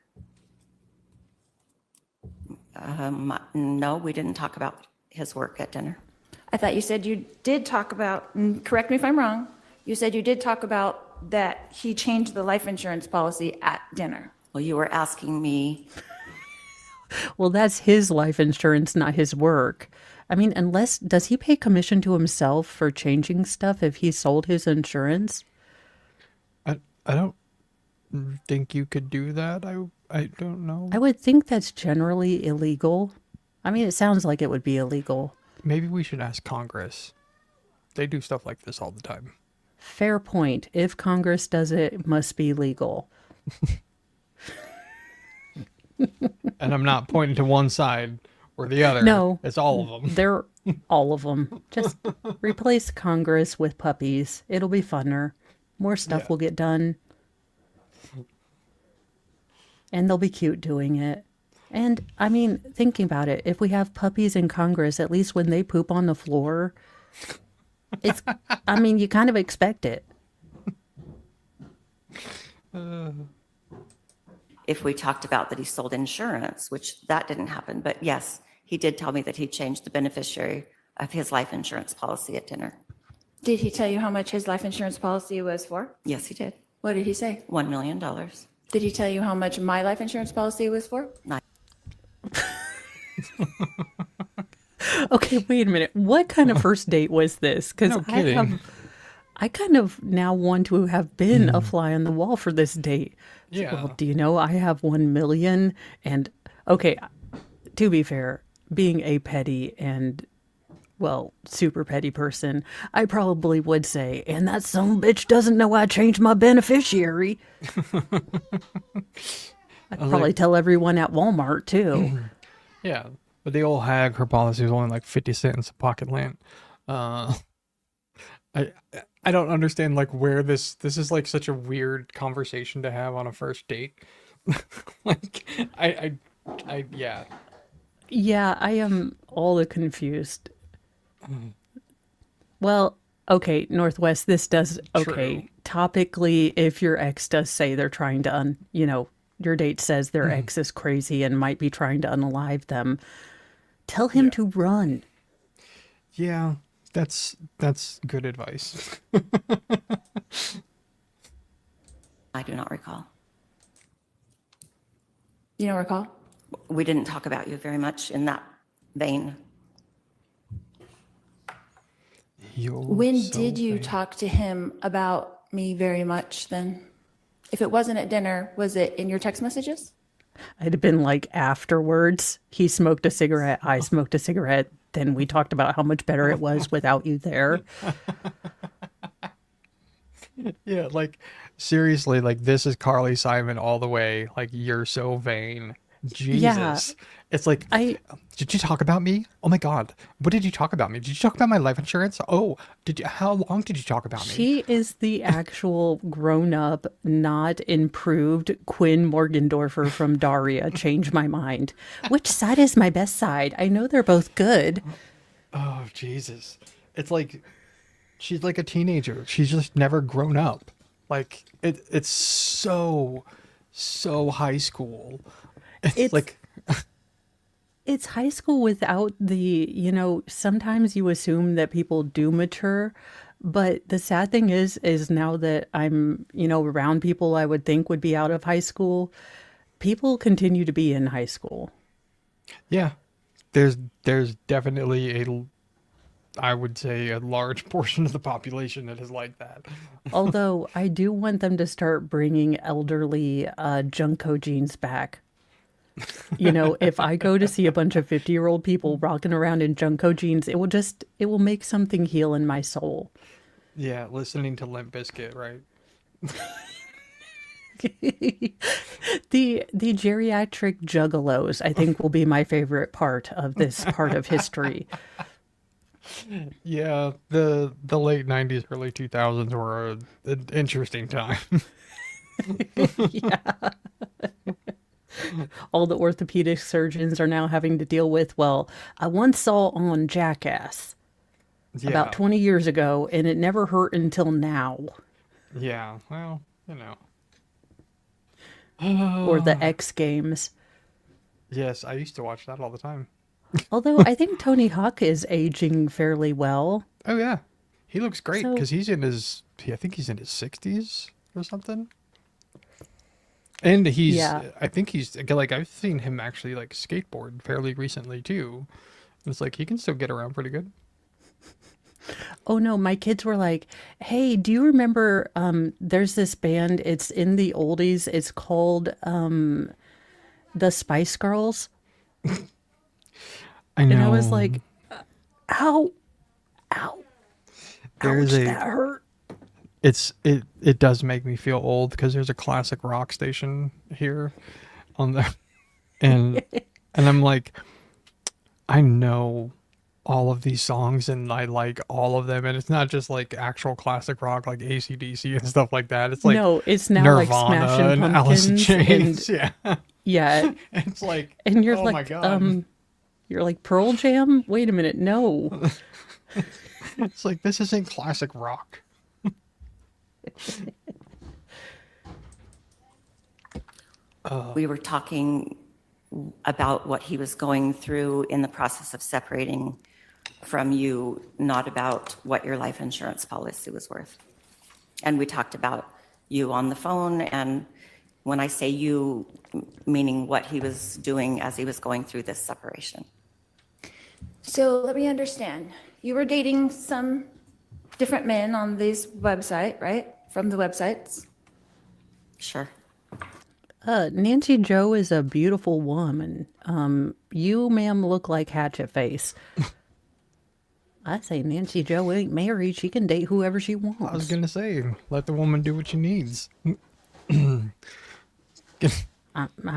No, we didn't talk about his work at dinner. I thought you said you did talk about, and correct me if I'm wrong, you said you did talk about that he changed the life insurance policy at dinner. Well, you were asking me, Well, that's his life insurance, not his work. I mean, does he pay commission to himself for changing stuff if he sold his insurance? I don't think you could do that. I don't know. I would think that's generally illegal. I mean, it sounds like it would be illegal. Maybe we should ask Congress. They do stuff like this all the time. Fair point. If Congress does it, it must be legal. And I'm not pointing to one side or the other. No. It's all of them. They're all of them. Just replace Congress with puppies. It'll be funner. More stuff will get done. And they'll be cute doing it. And I mean, thinking about it, if we have puppies in Congress, at least when they poop on the floor, I mean, you kind of expect it. if we talked about that he sold insurance, which that didn't happen. But yes, he did tell me that he changed the beneficiary of his life insurance policy at dinner. Did he tell you how much his life insurance policy was for? Yes, he did. What did he say? $1 million. Did he tell you how much my life insurance policy was for? Not Okay, wait a minute. What kind of first date was this? Because No kidding. I kind of now want to have been a fly on the wall for this date. It's like, Yeah. well, do you know I have 1 million? And okay, to be fair, being a petty and, well, super petty person, I probably would say, and that son of a bitch doesn't know I changed my beneficiary. I'd probably tell everyone at Walmart too. Yeah, but the old hag, her policy was only like 50 cents a pocket lint. I don't understand like where this is like such a weird conversation to have on a first date. Like yeah. Yeah, I am all the confused. Well, okay, Northwest, this does, okay, True. topically, if your ex does say they're trying to, your date says their ex is crazy and might be trying to unalive them, tell him to run. Yeah, that's good advice. I do not recall. You don't recall? We didn't talk about you very much in that vein. When did you talk to him about me very much then? If it wasn't at dinner, was it in your text messages? It'd have been like afterwards, he smoked a cigarette, I smoked a cigarette, then we talked about how much better it was without you there. Yeah, like seriously, like this is Carly Simon all the way. Like you're so vain. Jesus. Yeah. It's like, did you talk about me? Oh my God. What did you talk about me? Did you talk about my life insurance? Oh, how long did you talk about me? She is the actual grown-up, not improved Quinn Morgendorfer from Daria. Change my mind. Which side is my best side? I know they're both good. Oh, Jesus. It's like, she's like a teenager. She's just never grown up. Like, it's so high school. It's like... It's high school without the, sometimes you assume that people do mature. But the sad thing is now that I'm, around people I would think would be out of high school, people continue to be in high school. Yeah, there's definitely I would say a large portion of the population that is like that. Although I do want them to start bringing elderly Junko jeans back. You know, if I go to see a bunch of 50-year-old people rocking around in Junko jeans, it will make something heal in my soul. Yeah, listening to Limp Bizkit, right? The geriatric juggalos, I think, will be my favorite part of this part of history. Yeah, the late 90s, early 2000s were an interesting time. Yeah. All the orthopedic surgeons are now having to deal with, well, I once saw on Jackass about 20 years ago, and it never hurt until now. Yeah, well, you know. Or the X Games. Yes, I used to watch that all the time. Although I think Tony Hawk is aging fairly well. Oh yeah, he looks great So- because I think he's in his 60s or something. And I think he's like, I've seen him actually like skateboard fairly recently too. It's like he can still get around pretty good. Oh no, my kids were like, hey, do you remember there's this band, it's in the oldies, it's called the Spice Girls? I know. And I was like, ow, ouch, that hurt. It does make me feel old because there's a classic rock station here on the and I'm like, I know all of these songs and I like all of them, and it's not just like actual classic rock like AC/DC and stuff like that. It's like No, it's now Nirvana like Smashing and Alice in Pumpkins Chains. Yeah. yeah, It's like, and you're oh like, my God. you're like Pearl Jam? Wait a minute, no. It's like, this isn't classic rock. We were talking about what he was going through in the process of separating from you, not about what your life insurance policy was worth. And we talked about you on the phone, and when I say you, meaning what he was doing as he was going through this separation. So let me understand. You were dating some different men on this website, right? From the websites? Sure. Nancy Joe is a beautiful woman. You, ma'am, look like Hatchet Face. I say Nancy Joe ain't married. She can date whoever she wants. I was gonna say, let the woman do what she needs. I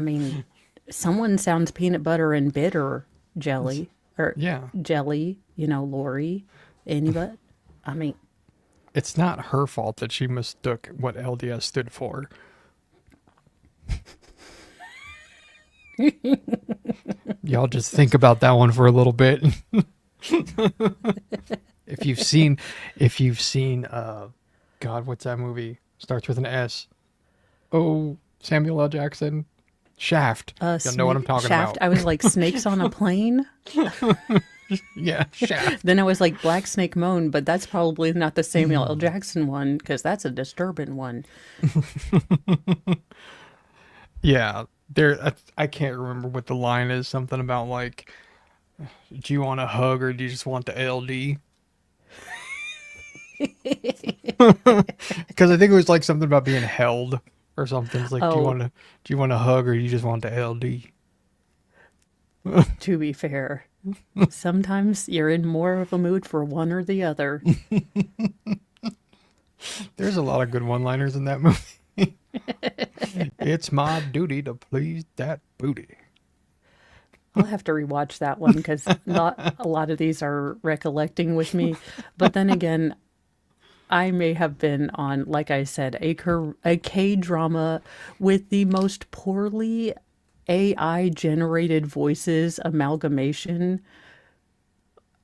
mean, someone sounds peanut butter and bitter jelly. Or Yeah. jelly, you know, Lori. Anybody? I mean, It's not her fault that she mistook what LDS stood for. Y'all just think about that one for a little bit. If you've seen God, what's that movie? Starts with an S. Oh, Samuel L. Jackson. Shaft. You'll know what I'm talking Shaft. about. I was like, snakes on a plane. Yeah, Shaft. Then I was like, Black Snake Moan, but that's probably not the Samuel L. Jackson one because that's a disturbing one. Yeah, I can't remember what the line is. Something about like, do you want a hug or do you just want the LD? Because I think it was like something about being held or something. It's like, do you want a hug or you just want the LD? To be fair, sometimes you're in more of a mood for one or the other. There's a lot of good one-liners in that movie. It's my duty to please that booty. I'll have to rewatch that one because not a lot of these are recollecting with me. But then again, I may have been on, like I said, a K-drama with the most poorly AI-generated voices amalgamation.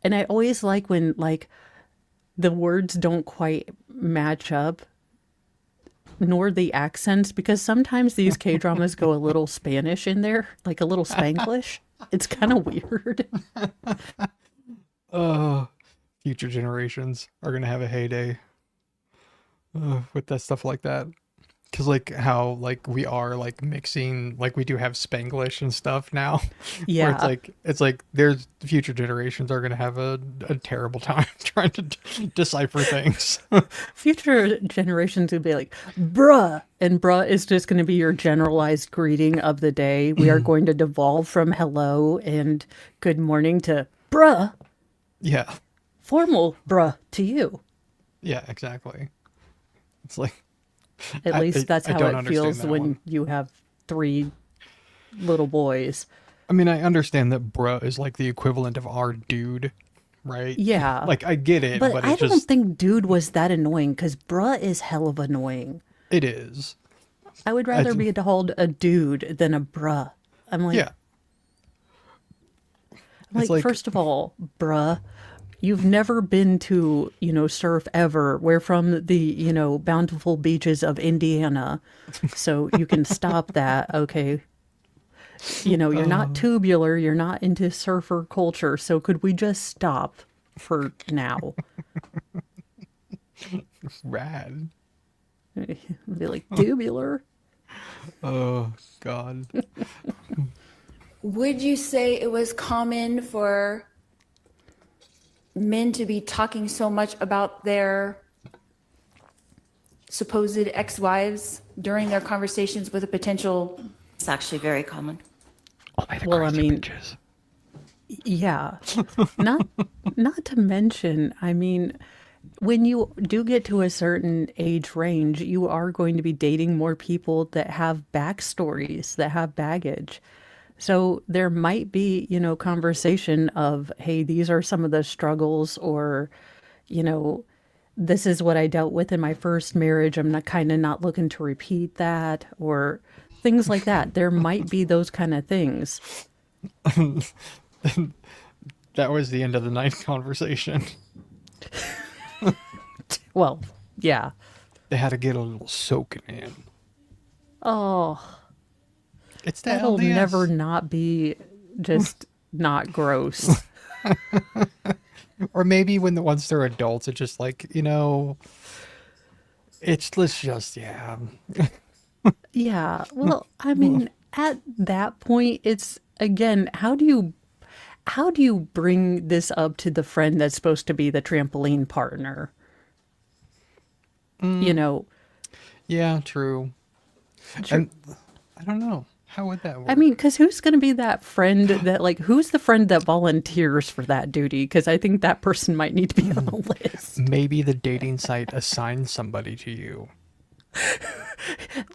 And I always like when, like, the words don't quite match up, nor the accents, because sometimes these K-dramas go a little Spanish in there, like a little Spanglish. It's kind of weird. Future generations are gonna have a heyday with that stuff like that. Because like how like we are like mixing, like we do have Spanglish and stuff now. Where Yeah. it's like there's future generations are gonna have a terrible time trying to decipher things. Future generations would be like, bruh. And bruh is just going to be your generalized greeting of the day. We are going to devolve from hello and good morning to bruh, Yeah. formal bruh to you. Yeah, exactly. It's like At least that's I how don't it understand feels that when one. you have 3 little boys. I mean, I understand that bruh is like the equivalent of our dude, right? Yeah. Like I get it, But but I it's don't just think dude was that annoying because bruh is hell of annoying. it is. I would rather ju- be called a dude than a bruh. I'm like, Yeah. like, like- first of all, bruh, you've never been to, surf ever. We're from the, bountiful beaches of Indiana. So you can stop that, okay? You're not tubular. You're not into surfer culture. So could we just stop for now? Rad. Be like, tubular? Oh God. Would you say it was common for men to be talking so much about their supposed ex-wives during their conversations with a potential? It's actually very common. Well, I mean, yeah. Not to mention, I mean, when you do get to a certain age range, you are going to be dating more people that have backstories, that have baggage. So there might be, conversation of, hey, these are some of the struggles, or, this is what I dealt with in my first marriage. I'm not looking to repeat that, or things like that. There might be those kind of things. That was the end of the night conversation. Well, yeah. They had to get a little soaking in. Oh, It's the that'll LDS. never not be just not gross. Or maybe once they're adults, it's just like, let's just, yeah. Yeah. Well, I mean, at that point, it's again, how do you bring this up to the friend that's supposed to be the trampoline partner? Yeah, true. And I don't know. How would that work? I mean, because who's going to be that friend that, like, who's the friend that volunteers for that duty? Because I think that person might need to be on the list. Maybe the dating site assigns somebody to you.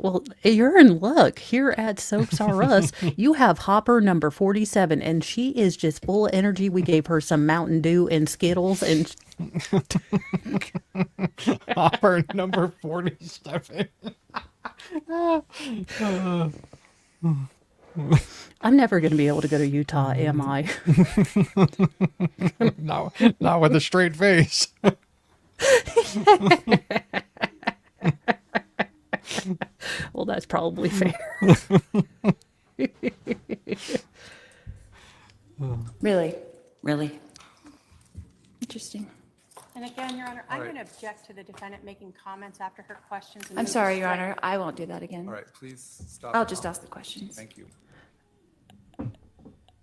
Well, you're in luck. Here at Soaps R Us, you have Hopper number 47, and she is just full of energy. We gave her some Mountain Dew and Skittles, and Hopper number 47. I'm never going to be able to go to Utah, am I? Not with a straight face. Well, that's probably fair. Really? Really? Interesting. And again, Your Honor, I'm going to object to the defendant making comments after her questions. and I'm move sorry, to Your strike. Honor. I won't do that again. All right, please stop. I'll now. just ask the questions. Thank you.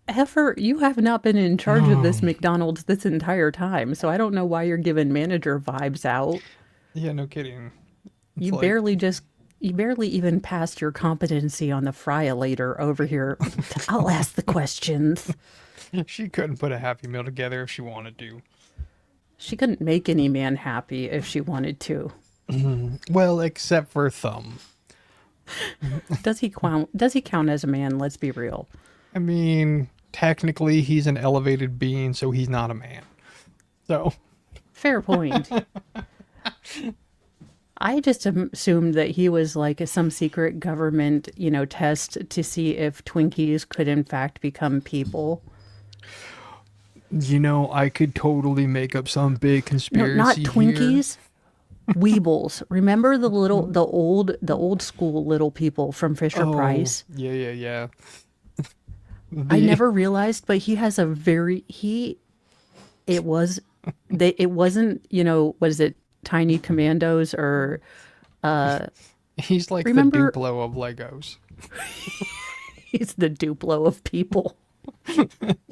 Heifer, you have not been in charge of this McDonald's this entire time, so I don't know why you're giving manager vibes out. Yeah, no kidding. It's You like- barely even passed your competency on the fry-a-later over here. I'll ask the questions. She couldn't put a Happy Meal together if she wanted to. She couldn't make any man happy if she wanted to. Well, except for Thumb. Does he count as a man? Let's be real. I mean, technically he's an elevated being, so he's not a man. So, Fair point. I just assumed that he was like some secret government, test to see if Twinkies could in fact become people. I could totally make up some big No, conspiracy not here. Twinkies. Weebles. Remember the old school little people from Fisher Oh, Price? Yeah. I never realized, but he has a it wasn't, what is it, Tiny Commandos or He's like Remember- the Duplo of Legos. He's the Duplo of people.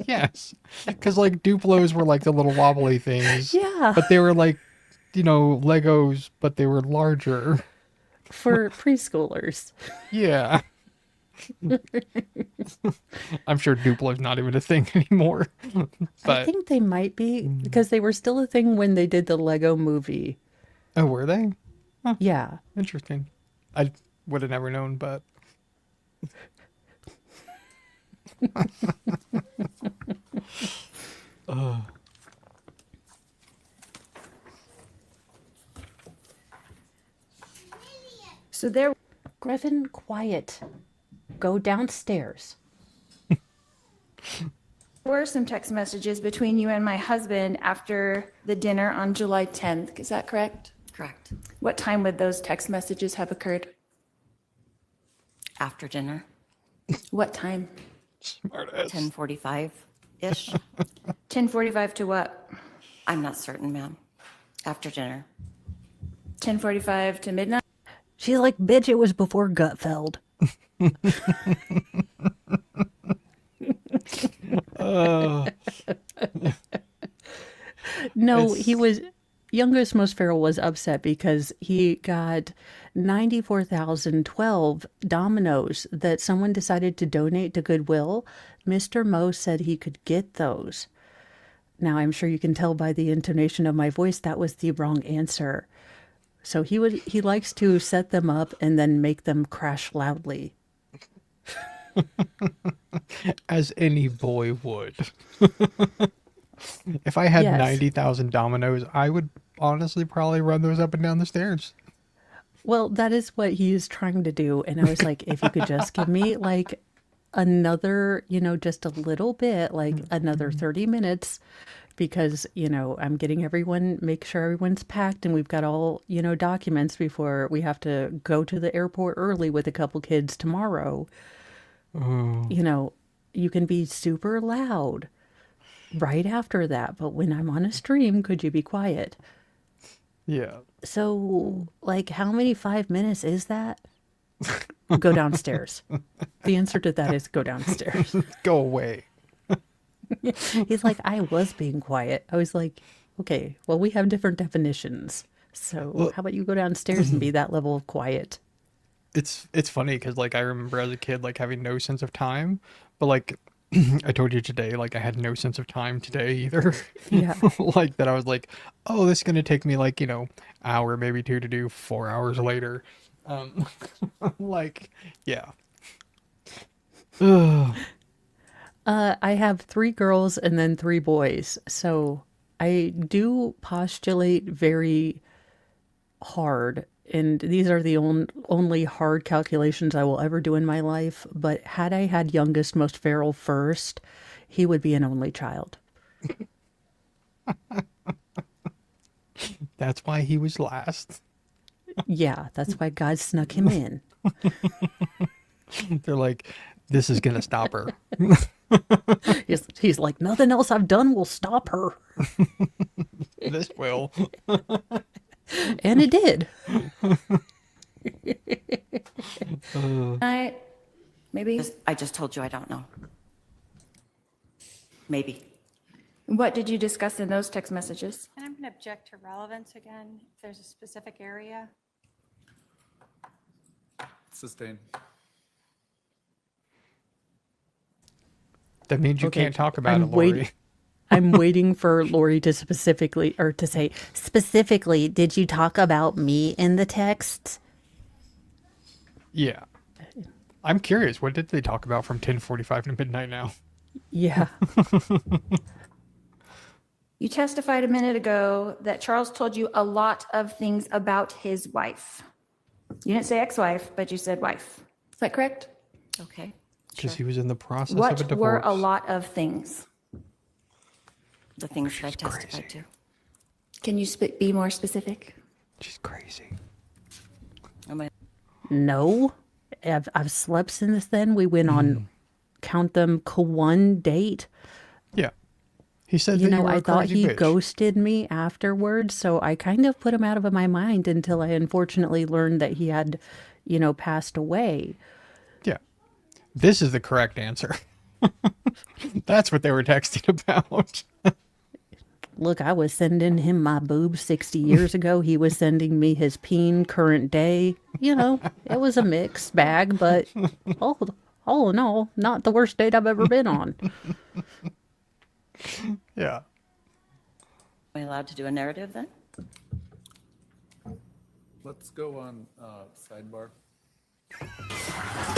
Yes. Because like Duplos were like the little wobbly things. Yeah. But they were like, Legos, but they were larger. For preschoolers. Yeah. I'm sure Duplo's not even a thing anymore. I But think they might be, because they were still a thing when they did the Lego movie. oh, were they? Yeah. Interesting. I would have never known, but So there Griffin, quiet. Go downstairs. were some text messages between you and my husband after the dinner on July 10th. Is that correct? Correct. What time would those text messages have occurred? After dinner, What time? smart ass. 10:45-ish. 10:45 to what? I'm not certain, ma'am. After dinner. 10:45 to midnight? She's like, bitch, it was before Gutfeld. No, he was, youngest most feral was upset because he got 94,012 dominoes that someone decided to donate to Goodwill. Mr. Mo said he could get those. Now, I'm sure you can tell by the intonation of my voice that was the wrong answer. So he likes to set them up and then make them crash loudly. As any boy would. If I had Yes. 90,000 dominoes, I would honestly probably run those up and down the stairs. Well, that is what he is trying to do. And I was like, if you could just give me like another, just a little bit, like another 30 minutes, because, I'm getting make sure everyone's packed and we've got all, documents before we have to go to the airport early with a couple kids tomorrow. You can be super loud right after that. But when I'm on a stream, could you be quiet? Yeah. So, like, how many 5 minutes is that? Go downstairs. The answer to that is go downstairs. Go away. He's like, I was being quiet. I was like, okay, well, we have different definitions. So how about you go downstairs and be that level of quiet? It's funny because like I remember as a kid like having no sense of time, but like I told you today, like I had no sense of time today either. Yeah. Like that I was like, oh, this is gonna take me like, hour, maybe two to do 4 hours later. Like, yeah. Ugh. I have 3 girls and then 3 boys. So I do postulate very hard. And these are the only hard calculations I will ever do in my life. But had I had youngest, most feral first, he would be an only child. That's why he was last. Yeah, that's why God snuck him in. They're like, this is gonna stop her. He's like, nothing else I've done will stop her. This will. And it did. Maybe? I just told you I don't know. Maybe. What did you discuss in those text messages? And I'm going to object to relevance again, if there's a specific area. Sustain. That means you Okay, can't talk about I'm it, Lori. waiting- I'm waiting for Lori to say, specifically, did you talk about me in the text? Yeah. I'm curious, what did they talk about from 10:45 to midnight now? Yeah. You testified a minute ago that Charles told you a lot of things about his wife. You didn't say ex-wife, but you said wife. Is that correct? Okay. Because he was in the process of a What divorce. were a lot of things? The things that I testified to. Can you be more specific? She's crazy. Am I- No. I've slept since then. We went on, count them, one date. Yeah. He said that you were I a thought crazy he bitch. ghosted me afterwards, so I kind of put him out of my mind until I unfortunately learned that he had, passed away. Yeah. This is the correct answer. That's what they were texting about. Look, I was sending him my boobs 60 years ago. He was sending me his peen current day. It was a mixed bag, but all in all, not the worst date I've ever been on. Yeah. Are we allowed to do a narrative then? Let's go on sidebar.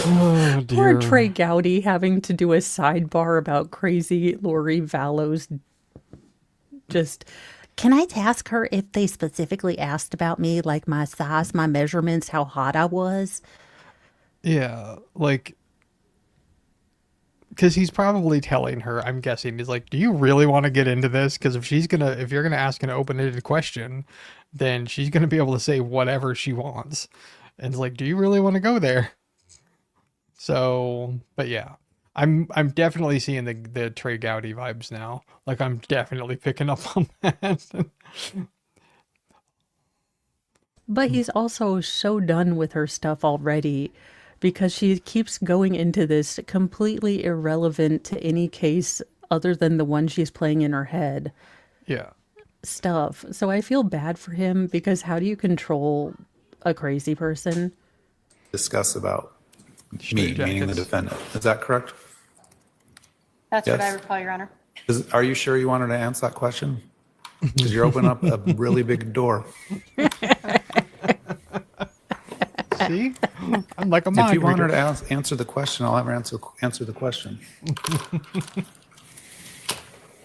Oh, Poor dear. Trey Gowdy having to do a sidebar about crazy Lori Vallow's can I ask her if they specifically asked about me, like my size, my measurements, how hot I was? Yeah, like, because he's probably telling her, I'm guessing, he's like, do you really want to get into this? Because if you're gonna ask an open-ended question, then she's gonna be able to say whatever she wants. And it's like, do you really want to go there? So, but yeah, I'm definitely seeing the Trey Gowdy vibes now. Like, I'm definitely picking up on that. But he's also so done with her stuff already because she keeps going into this completely irrelevant to any case other than the one she's playing in her head Yeah. stuff. So I feel bad for him because how do you control a crazy person? Discuss about me, Straight meaning the jackets. defendant. Is that correct? That's what I Yes. recall, Your Honor. Are you sure you wanted to answer that question? Because you're opening up a really big door. See? I'm like a If mind you want her reader. to answer the question, I'll have her answer the question.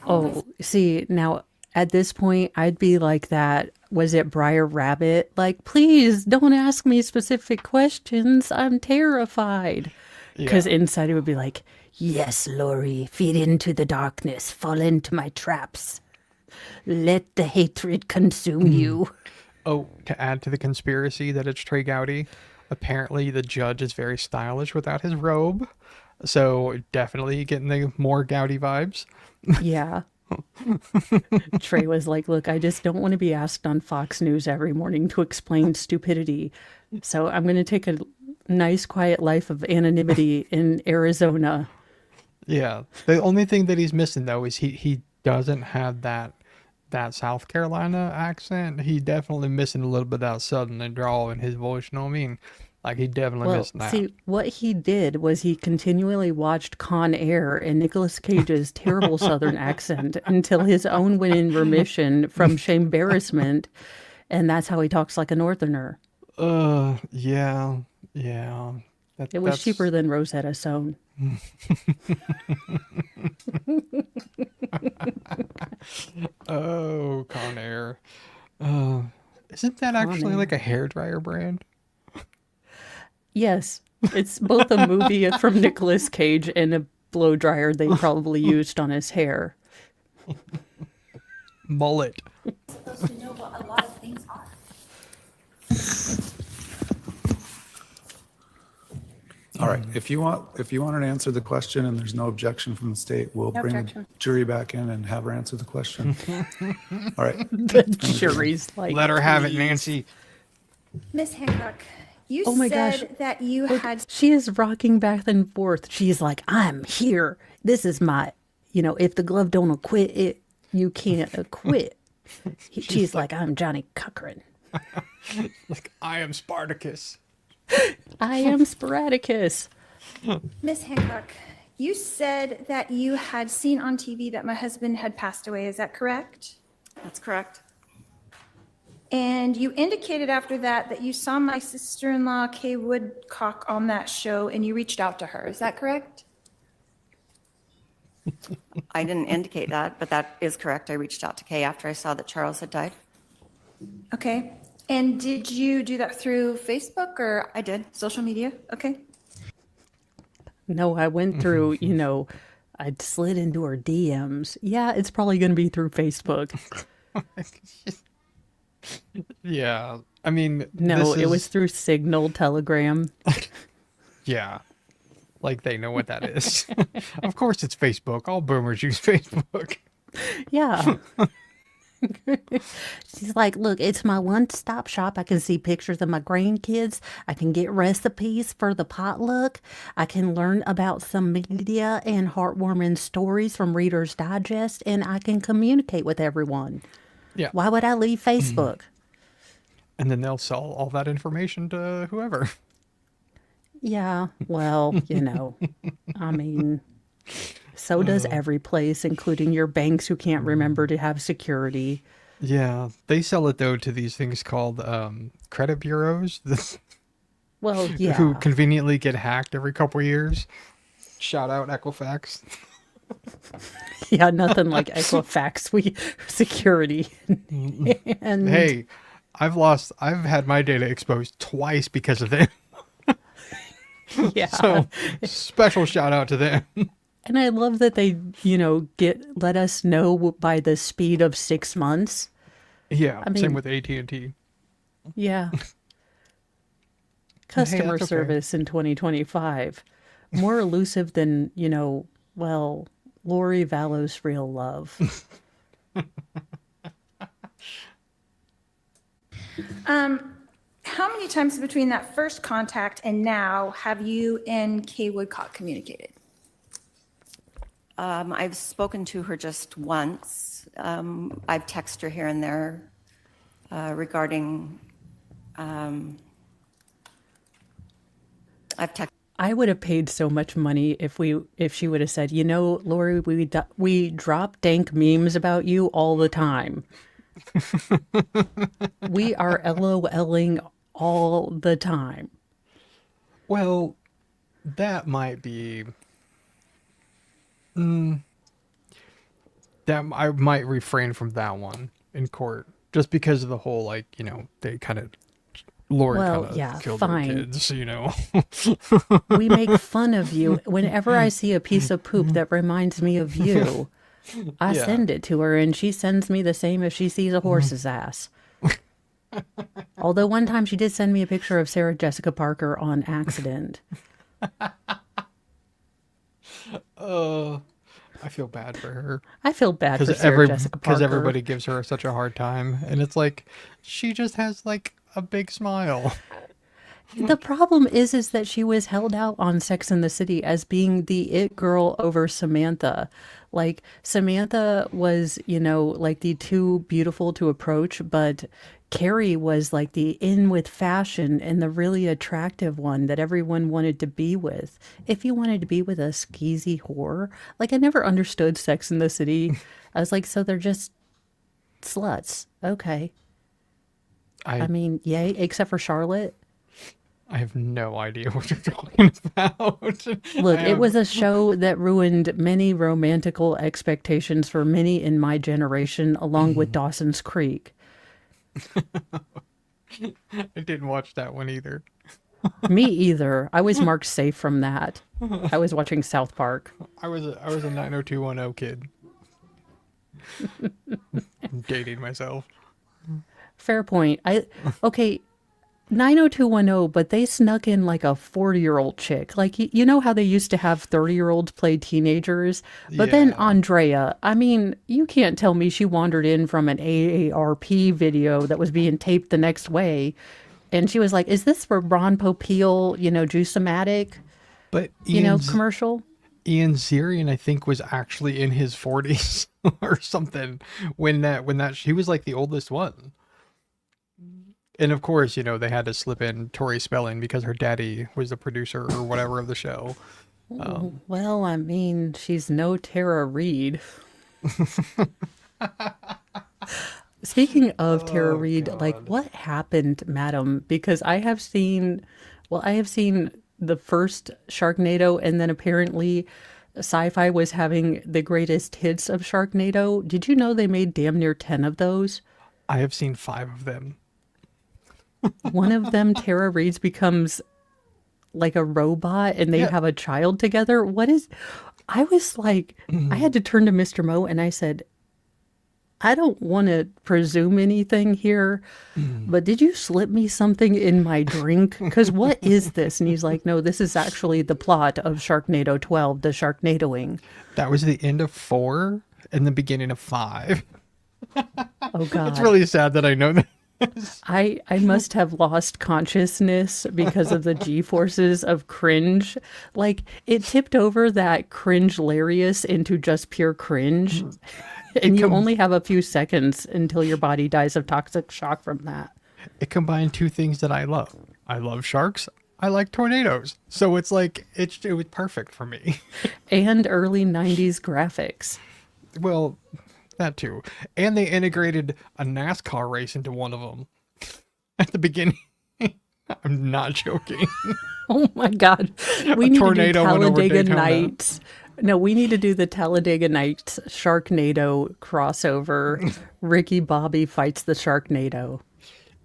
Oh, see, now at this point, I'd be like that. Was it Briar Rabbit? Like, please don't ask me specific questions. I'm terrified. Because Yeah. inside it would be like, yes, Lori, feed into the darkness, fall into my traps. Let the hatred consume you. Oh, to add to the conspiracy that it's Trey Gowdy, apparently the judge is very stylish without his robe. So definitely getting the more Gowdy vibes. Yeah. Trey was like, look, I just don't want to be asked on Fox News every morning to explain stupidity. So I'm going to take a nice, quiet life of anonymity in Arizona. Yeah. The only thing that he's missing though is he doesn't have that South Carolina accent. He definitely missing a little bit of that southern drawl in his voice, you know what I mean? Like he definitely Well, missing that. see, what he did was he continually watched Con Air and Nicolas Cage's terrible southern accent until his own went in remission from shamebarrassment, and that's how he talks like a northerner. Yeah. It was cheaper than Rosetta Stone. Oh, Conair. Isn't that actually Conair. like a hairdryer brand? Yes, it's both a movie from Nicolas Cage and a blow dryer they probably used on his hair. Mullet. Supposed to know what a lot of things are. All right. If you want her to answer the question and there's no objection from the state, we'll No bring objection. the jury back in and have her answer the question. All right. The jury's like, Let her have it, "Please." Nancy. Miss Hancock, you Oh my said gosh. that you Look, had she is rocking back and forth. She's like, I'm here. This is my, if the glove don't acquit it, you can't acquit. She's like, I'm Johnny Cochran. Like, I am Spartacus. I am Sporadicus. Miss Hancock, you said that you had seen on TV that my husband had passed away. Is that correct? That's correct. And you indicated after that you saw my sister-in-law, Kay Woodcock, on that show and you reached out to her. Is that correct? I didn't indicate that, but that is correct. I reached out to Kay after I saw that Charles had died. Okay. And did you do that through Facebook or I did. social media? Okay. No, I went through, I slid into her DMs. Yeah, it's probably going to be through Facebook. Yeah. I mean, No, this it was is- through Signal, Telegram. Yeah. Like they know what that is. Of course it's Facebook. All boomers use Facebook. Yeah. She's like, look, it's my one-stop shop. I can see pictures of my grandkids. I can get recipes for the potluck. I can learn about some media and heartwarming stories from Reader's Digest, and I can communicate with everyone. Yeah. Why would I leave Facebook? And then they'll sell all that information to whoever. Yeah, well, I mean, so does every place, including your banks who can't remember to have security. Yeah. They sell it, though, to these things called credit bureaus Well, yeah. who conveniently get hacked every couple years. Shout out Equifax. Yeah, nothing like Equifax security. And Hey, I've had my data exposed twice because of them. yeah. So special shout out to them. And I love that they, let us know by the speed of 6 months. Yeah, I same mean- with AT&T. Yeah. Customer that's okay. service in 2025. More elusive than, Lori Vallow's real love. How many times between that first contact and now have you and Kay Woodcock communicated? I've spoken to her just once. I've texted her here and there regarding, I've texted. I would have paid so much money if she would have said, Lori, we drop dank memes about you all the time. We are LOLing all the time. Well, that might be... that I might refrain from that one in court. Just because of the whole, they kind of... Lori Well, kind of yeah, killed fine. her kids, We make fun of you. Whenever I see a piece of poop that reminds me of you, I Yeah. send it to her, and she sends me the same if she sees a horse's ass. Although one time she did send me a picture of Sarah Jessica Parker on accident. I feel bad for her. I feel bad for Sarah Jessica Parker. Because everybody gives her such a hard time. And it's like, she just has a big smile. The problem is that she was held out on Sex and the City as being the it girl over Samantha. Like, Samantha was, the too beautiful to approach, but Carrie was like the in with fashion and the really attractive one that everyone wanted to be with. If you wanted to be with a skeezy whore, I never understood Sex and the City. I was like, so they're just sluts. Okay. I mean, yay, except for Charlotte. I have no idea what you're talking about. Look, it was a show that ruined many romantical expectations for many in my generation, along with Dawson's Creek. I didn't watch that one either. Me either. I was marked safe from that. I was watching South Park. I was a 90210 kid. I'm dating myself. Fair point. Okay, 90210, but they snuck in like a 40-year-old chick. Like, you know how they used to have 30-year-olds play teenagers? But then Yeah. Andrea, I mean, you can't tell me she wandered in from an AARP video that was being taped the next way. And she was like, is this for Ron Popeil, Juice-O-Matic, But Ian commercial? Ian Zierian, I think, was actually in his 40s or something when that he was like the oldest one. And of course, they had to slip in Tori Spelling because her daddy was the producer or whatever of the show. Well, I mean, she's no Tara Reid. Speaking of Tara Reid, what happened, madam? Because I have seen the first Sharknado, and then apparently Sci-Fi was having the greatest hits of Sharknado. Did you know they made damn near 10 of those? I have seen 5 of them. One of them, Tara Reid's, becomes like a robot and they have a child together. I was like, I had to turn to Mr. Mo and I said, I don't want to presume anything here, but did you slip me something in my drink? Because what is this? And he's like, no, this is actually the plot of Sharknado 12, the Sharknadoing. That was the end of 4 and the beginning of 5. Oh God. It's really sad that I know that. I must have lost consciousness because of the G-forces of cringe. Like, it tipped over that cringe-larious into just pure cringe. And you only have a few seconds until your body dies of toxic shock from that. It combined two things that I love. I love sharks. I like tornadoes. So it's like, it was perfect for me. And early 90s graphics. Well, that too. And they integrated a NASCAR race into one of them at the beginning. I'm not joking. Oh my God. We need to do tornado went over Talladega Daytona. Nights. No, we need to do the Talladega Nights Sharknado crossover. Ricky Bobby fights the Sharknado.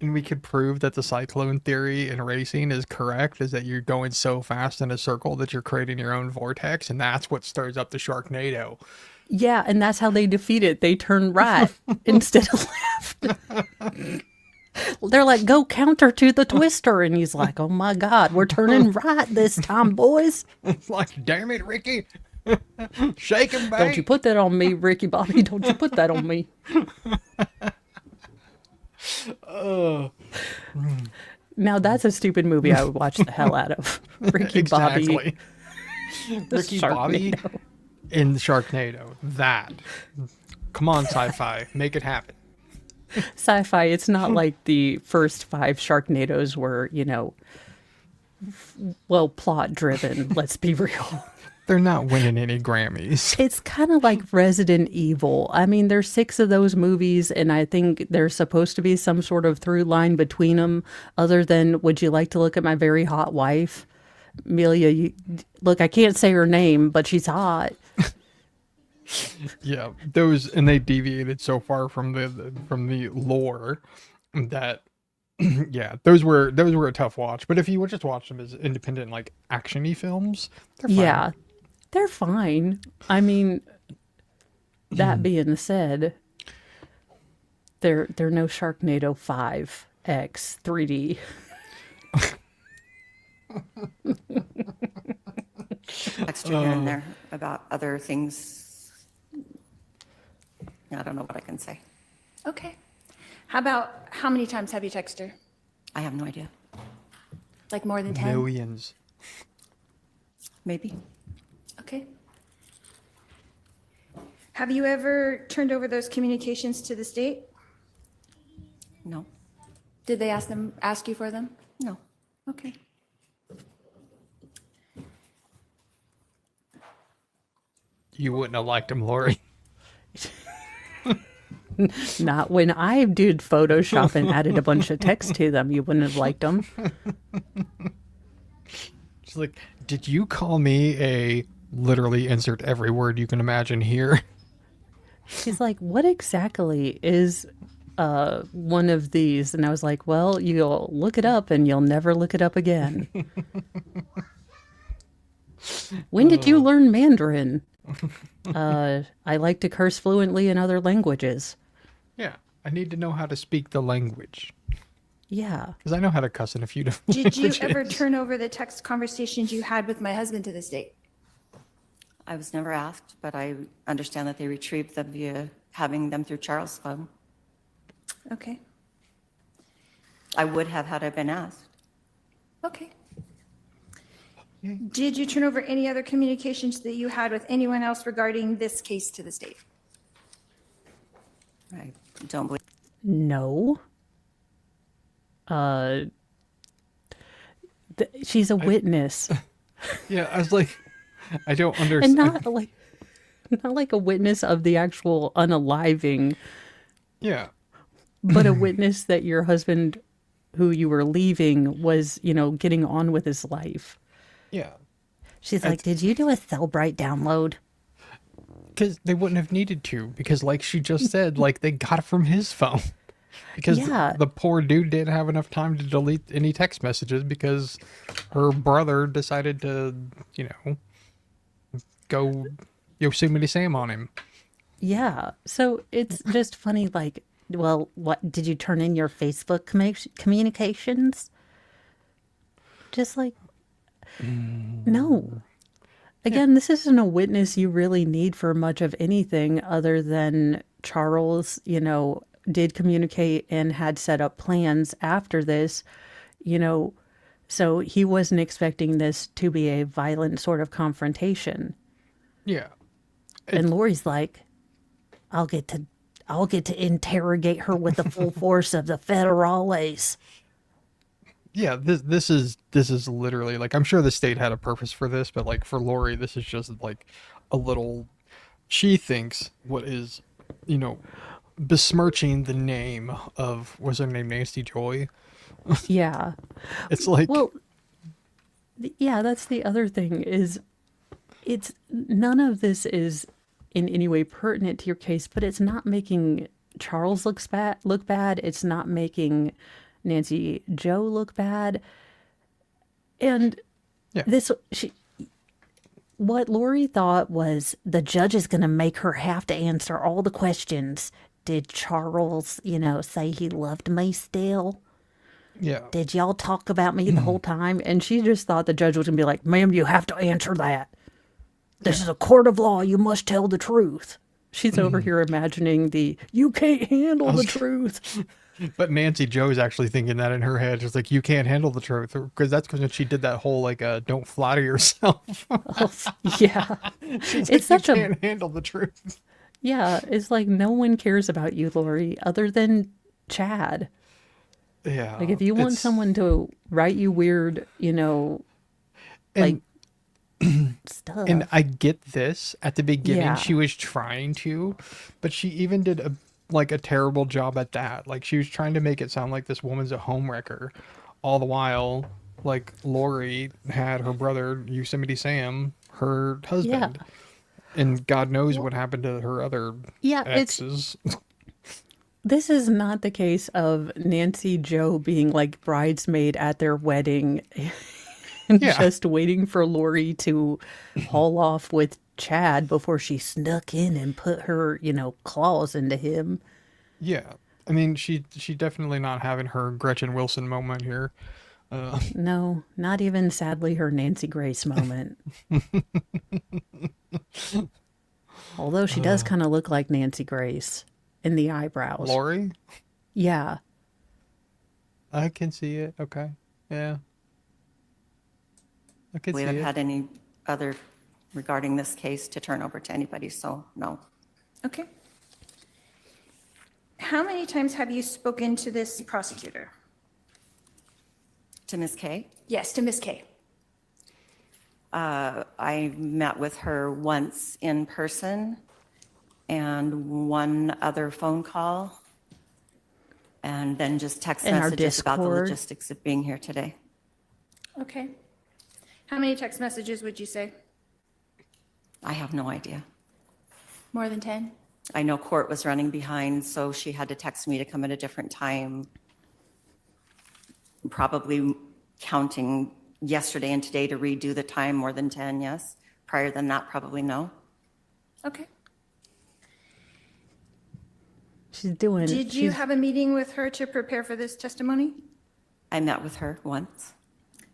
And we could prove that the cyclone theory in racing is correct, is that you're going so fast in a circle that you're creating your own vortex, and that's what stirs up the Sharknado. Yeah, and that's how they defeat it. They turn right instead of left. They're like, go counter to the twister. And he's like, oh my God, we're turning right this time, boys. It's like, damn it, Ricky. Shake him back. Don't you put that on me, Ricky Bobby. Don't you put that on me. Now that's a stupid movie I would watch the hell out of. Ricky Bobby. Exactly. Ricky Bobby Sharknado. in Sharknado. That. Come on, sci-fi. Make it happen. Sci-fi, it's not like the first 5 Sharknadoes were, you know, well, plot driven. Let's be real. They're not winning any Grammys. It's kind of like Resident Evil. I mean, there's 6 of those movies, and I think there's supposed to be some sort of through line between them, other than, would you like to look at my very hot wife? Amelia, look, I can't say her name, but she's hot. Yeah, those, and they deviated so far from the lore that yeah, those were a tough watch. But if you would just watch them as independent, like, action-y films, they're fine. Yeah, they're fine. I mean, that being said, they're no Sharknado 5X 3D. Extra here and there about other things. I don't know what I can say. Okay. How many times have you texted her? I have no idea. Like more than 10? Millions. Maybe. Okay. Have you ever turned over those communications to the state? No. Did they ask you for them? No. Okay. You wouldn't have liked them, Lori. Not when I did Photoshop and added a bunch of text to them. You wouldn't have liked them. She's like, did you call me a, literally insert every word you can imagine here? She's like, what exactly is one of these? And I was like, well, you'll look it up and you'll never look it up again. When did you learn Mandarin? I like to curse fluently in other languages. Yeah, I need to know how to speak the language. Yeah. Because I know how to cuss in a few different Did you languages. ever turn over the text conversations you had with My husband to the state. I was never asked, but I understand that they retrieved them via having them through Charles' phone. Okay. I would have had I been asked. Okay. Did you turn over any other communications that you had with anyone else regarding this case to the state? I don't believe. No. She's a witness. Yeah, I was like, I don't And understand. not like a witness of the actual unaliving, Yeah. but a witness that your husband, who you were leaving, was, you know, getting on with his life. Yeah. She's like, did you do a Cellbrite download? Because they wouldn't have needed to. Because like she just said, like they got it from his phone. Because Yeah. the poor dude didn't have enough time to delete any text messages because her brother decided to, you know, go Yosemite Sam on him. Yeah. So it's just funny, like, well, what did you turn in your Facebook communications? Just like, no. Again, this isn't a witness you really need for much of anything other than Charles, did communicate and had set up plans after this, you know, so he wasn't expecting this to be a violent sort of confrontation. Yeah. And Lori's like, I'll get to interrogate her with the full force of the federales. Yeah, this is literally like, I'm sure the state had a purpose for this, but like for Lori, this is just like a little, she thinks what is, besmirching the name of, what's her name, Nancy Joy. Yeah. It's like, Well, yeah, that's the other thing is it's none of this is in any way pertinent to your case, but it's not making Charles look bad. It's not making Nancy Joe look bad. And yeah, what Lori thought was the judge is going to make her have to answer all the questions. Did Charles, say he loved me still? yeah, Did y'all talk about me the whole time? And she just thought the judge was going to be like, ma'am, you have to answer that. This is a court of law. You must tell the truth. She's over here imagining you can't handle the truth. But Nancy Joe's actually thinking that in her head. She's like, you can't handle the truth. Because that's when she did that whole, like, don't flatter yourself. Yeah. She's It's like, such you a, can't handle the truth. yeah, it's like no one cares about you, Lori, other than Chad. Yeah. Like if you want someone to write you weird, like stuff. And I get this. At the beginning, Yeah. she was trying to, but she even did a terrible job at that. Like she was trying to make it sound like this woman's a homewrecker. All the while, like Lori had her brother, Yosemite Sam, her husband. And God knows what happened to her other exes. This is not the case of Nancy Joe being like bridesmaid at their wedding and just waiting for Lori to haul off with Chad before she snuck in and put her, claws into him. Yeah. I mean, she definitely not having her Gretchen Wilson moment here. No, not even sadly her Nancy Grace moment. Although she does kind of look like Nancy Grace in the eyebrows. Lori? Yeah. I can see it. Okay. Yeah. I can We see haven't it. had any other regarding this case to turn over to anybody, so no. Okay. How many times have you spoken to this prosecutor? To Ms. Kay, Yes, to Miss Kay. I met with her once in person and one other phone call, and then just text In our messages about the Discord. logistics of being here today. Okay. How many text messages would you say? I have no idea. More than 10? I know court was running behind, so she had to text me to come at a different time. Probably counting yesterday and today to redo the time, more than 10, yes. Prior than that, probably no. Okay. Did you have a meeting with her to prepare for this testimony? I met with her once.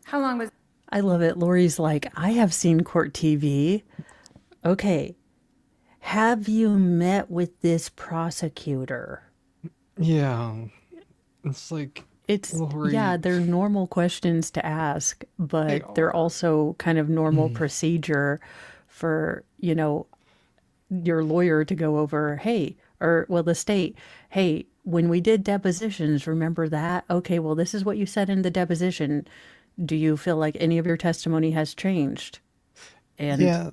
How long was? I love it. Lori's like, I have seen court TV. Okay. Have you met with this prosecutor? Yeah. It's like, It's, Lori. yeah, they're normal questions to ask, but they're also kind of normal procedure for, your lawyer to go over, the state, hey, when we did depositions, remember that? Okay, well, this is what you said in the deposition. Do you feel like any of your testimony has changed? And Yeah.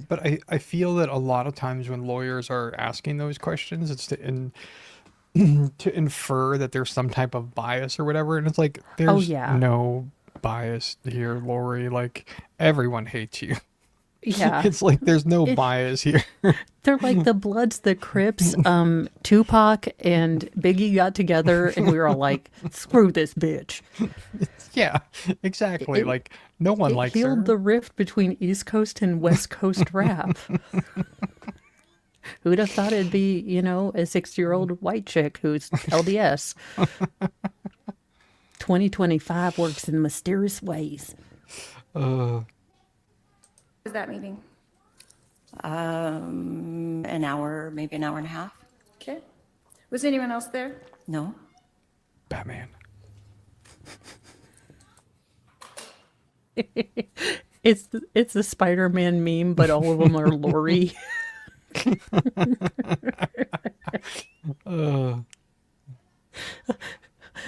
But I feel that a lot of times when lawyers are asking those questions, it's to infer that there's some type of bias or whatever. And it's like, there's no bias here, Lori. Like, everyone hates you. yeah, It's like, there's no bias here. they're like the Bloods, the Crips, Tupac and Biggie got together and we were all like, screw this bitch. Yeah, exactly. Like, no one It likes healed her. the rift between East Coast and West Coast rap. Who'd have thought it'd be, a 60-year-old white chick who's LDS? 2025 works in mysterious ways. Was that meeting? An hour, maybe an hour and a half. Okay. Was anyone else there? No? Batman. It's the Spider-Man meme, but all of them are Lori.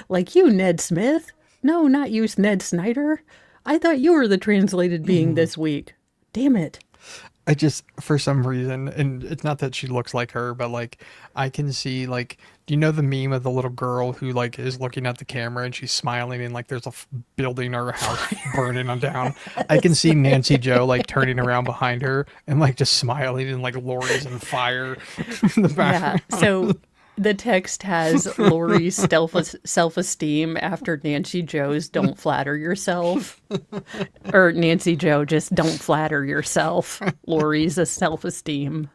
Like you, Ned Smith? No, not you, Ned Snyder. I thought you were the translated being this week. Damn it. I just, for some reason, and it's not that she looks like her, but like I can see, like, do you know the meme of the little girl who like is looking at the camera and she's smiling and like there's a building or a house burning on down? I can see Nancy Joe like turning around behind her and like just smiling and like Lori's on fire in the Yeah. background. So the text has Lori's self-esteem after Nancy Joe's "Don't flatter yourself," or Nancy Joe just "Don't flatter yourself." Lori's a self-esteem.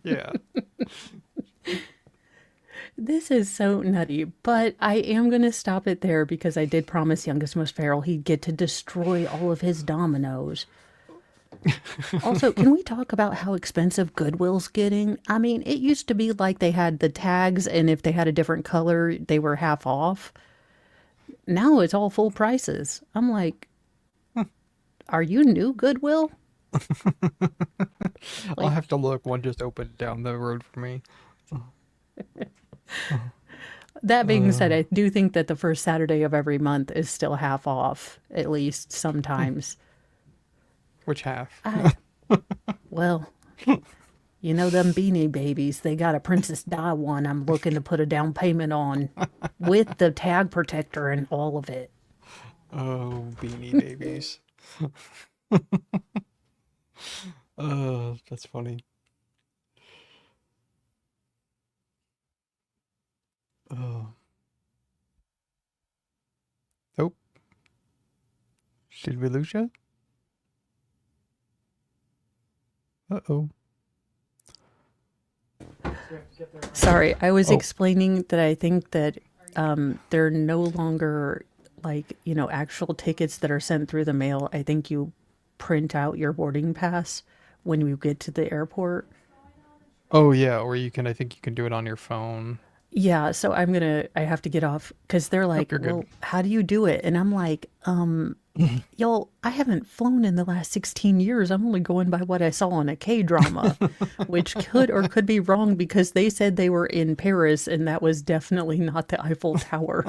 Yeah. This is so nutty, but I am going to stop it there because I did promise Youngest Most Feral he'd get to destroy all of his dominoes. Also, can we talk about how expensive Goodwill's getting? I mean, it used to be like they had the tags, and if they had a different color, they were half off. Now it's all full prices. I'm like, are you new, Goodwill? I'll have to look. One just opened down the road for me. That being said, I do think that the first Saturday of every month is still half off, at least sometimes. Which half? Well, you know them Beanie Babies, they got a Princess Di one I'm looking to put a down payment on with the tag protector and all of it. Oh, Beanie Babies. Oh, that's funny. Oh. Nope. Did we lose you? Uh-oh. Sorry, I was Oh. explaining that I think that they're no longer like, actual tickets that are sent through the mail. I think you print out your boarding pass when you get to the airport. Oh, yeah, or I think you can do it on your phone. Yeah, so I have to get off because they're like, you're good. well, how do you do it? And I'm like, y'all, I haven't flown in the last 16 years. I'm only going by what I saw on a K-drama, which could be wrong because they said they were in Paris and that was definitely not the Eiffel Tower.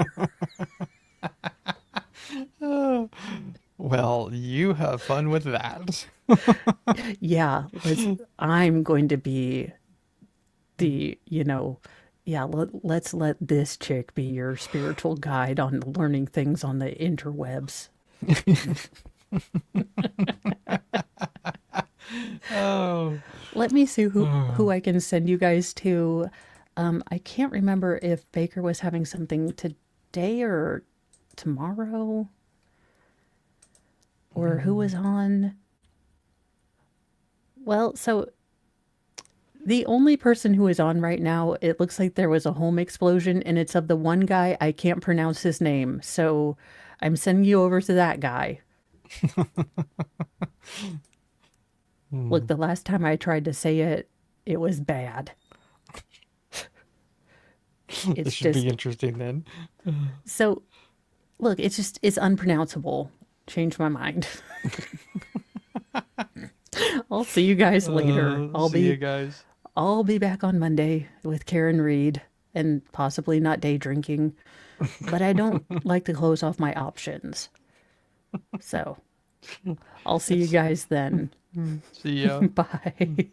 Well, you have fun with that. Yeah, I'm going to be let's let this chick be your spiritual guide on learning things on the interwebs. Oh. Let me see who I can send you guys to. I can't remember if Baker was having something today or tomorrow, or who was on. Well, so the only person who is on right now, it looks like there was a home explosion, and it's of the one guy. I can't pronounce his name, so I'm sending you over to that guy. Look, the last time I tried to say it, it was bad. This should be interesting then. So, look, it's unpronounceable. Change my mind. I'll see you guys later. See you guys. I'll be back on Monday with Karen Reed and possibly not day drinking, but I don't like to close off my options. So, I'll see you guys then. See ya. Bye.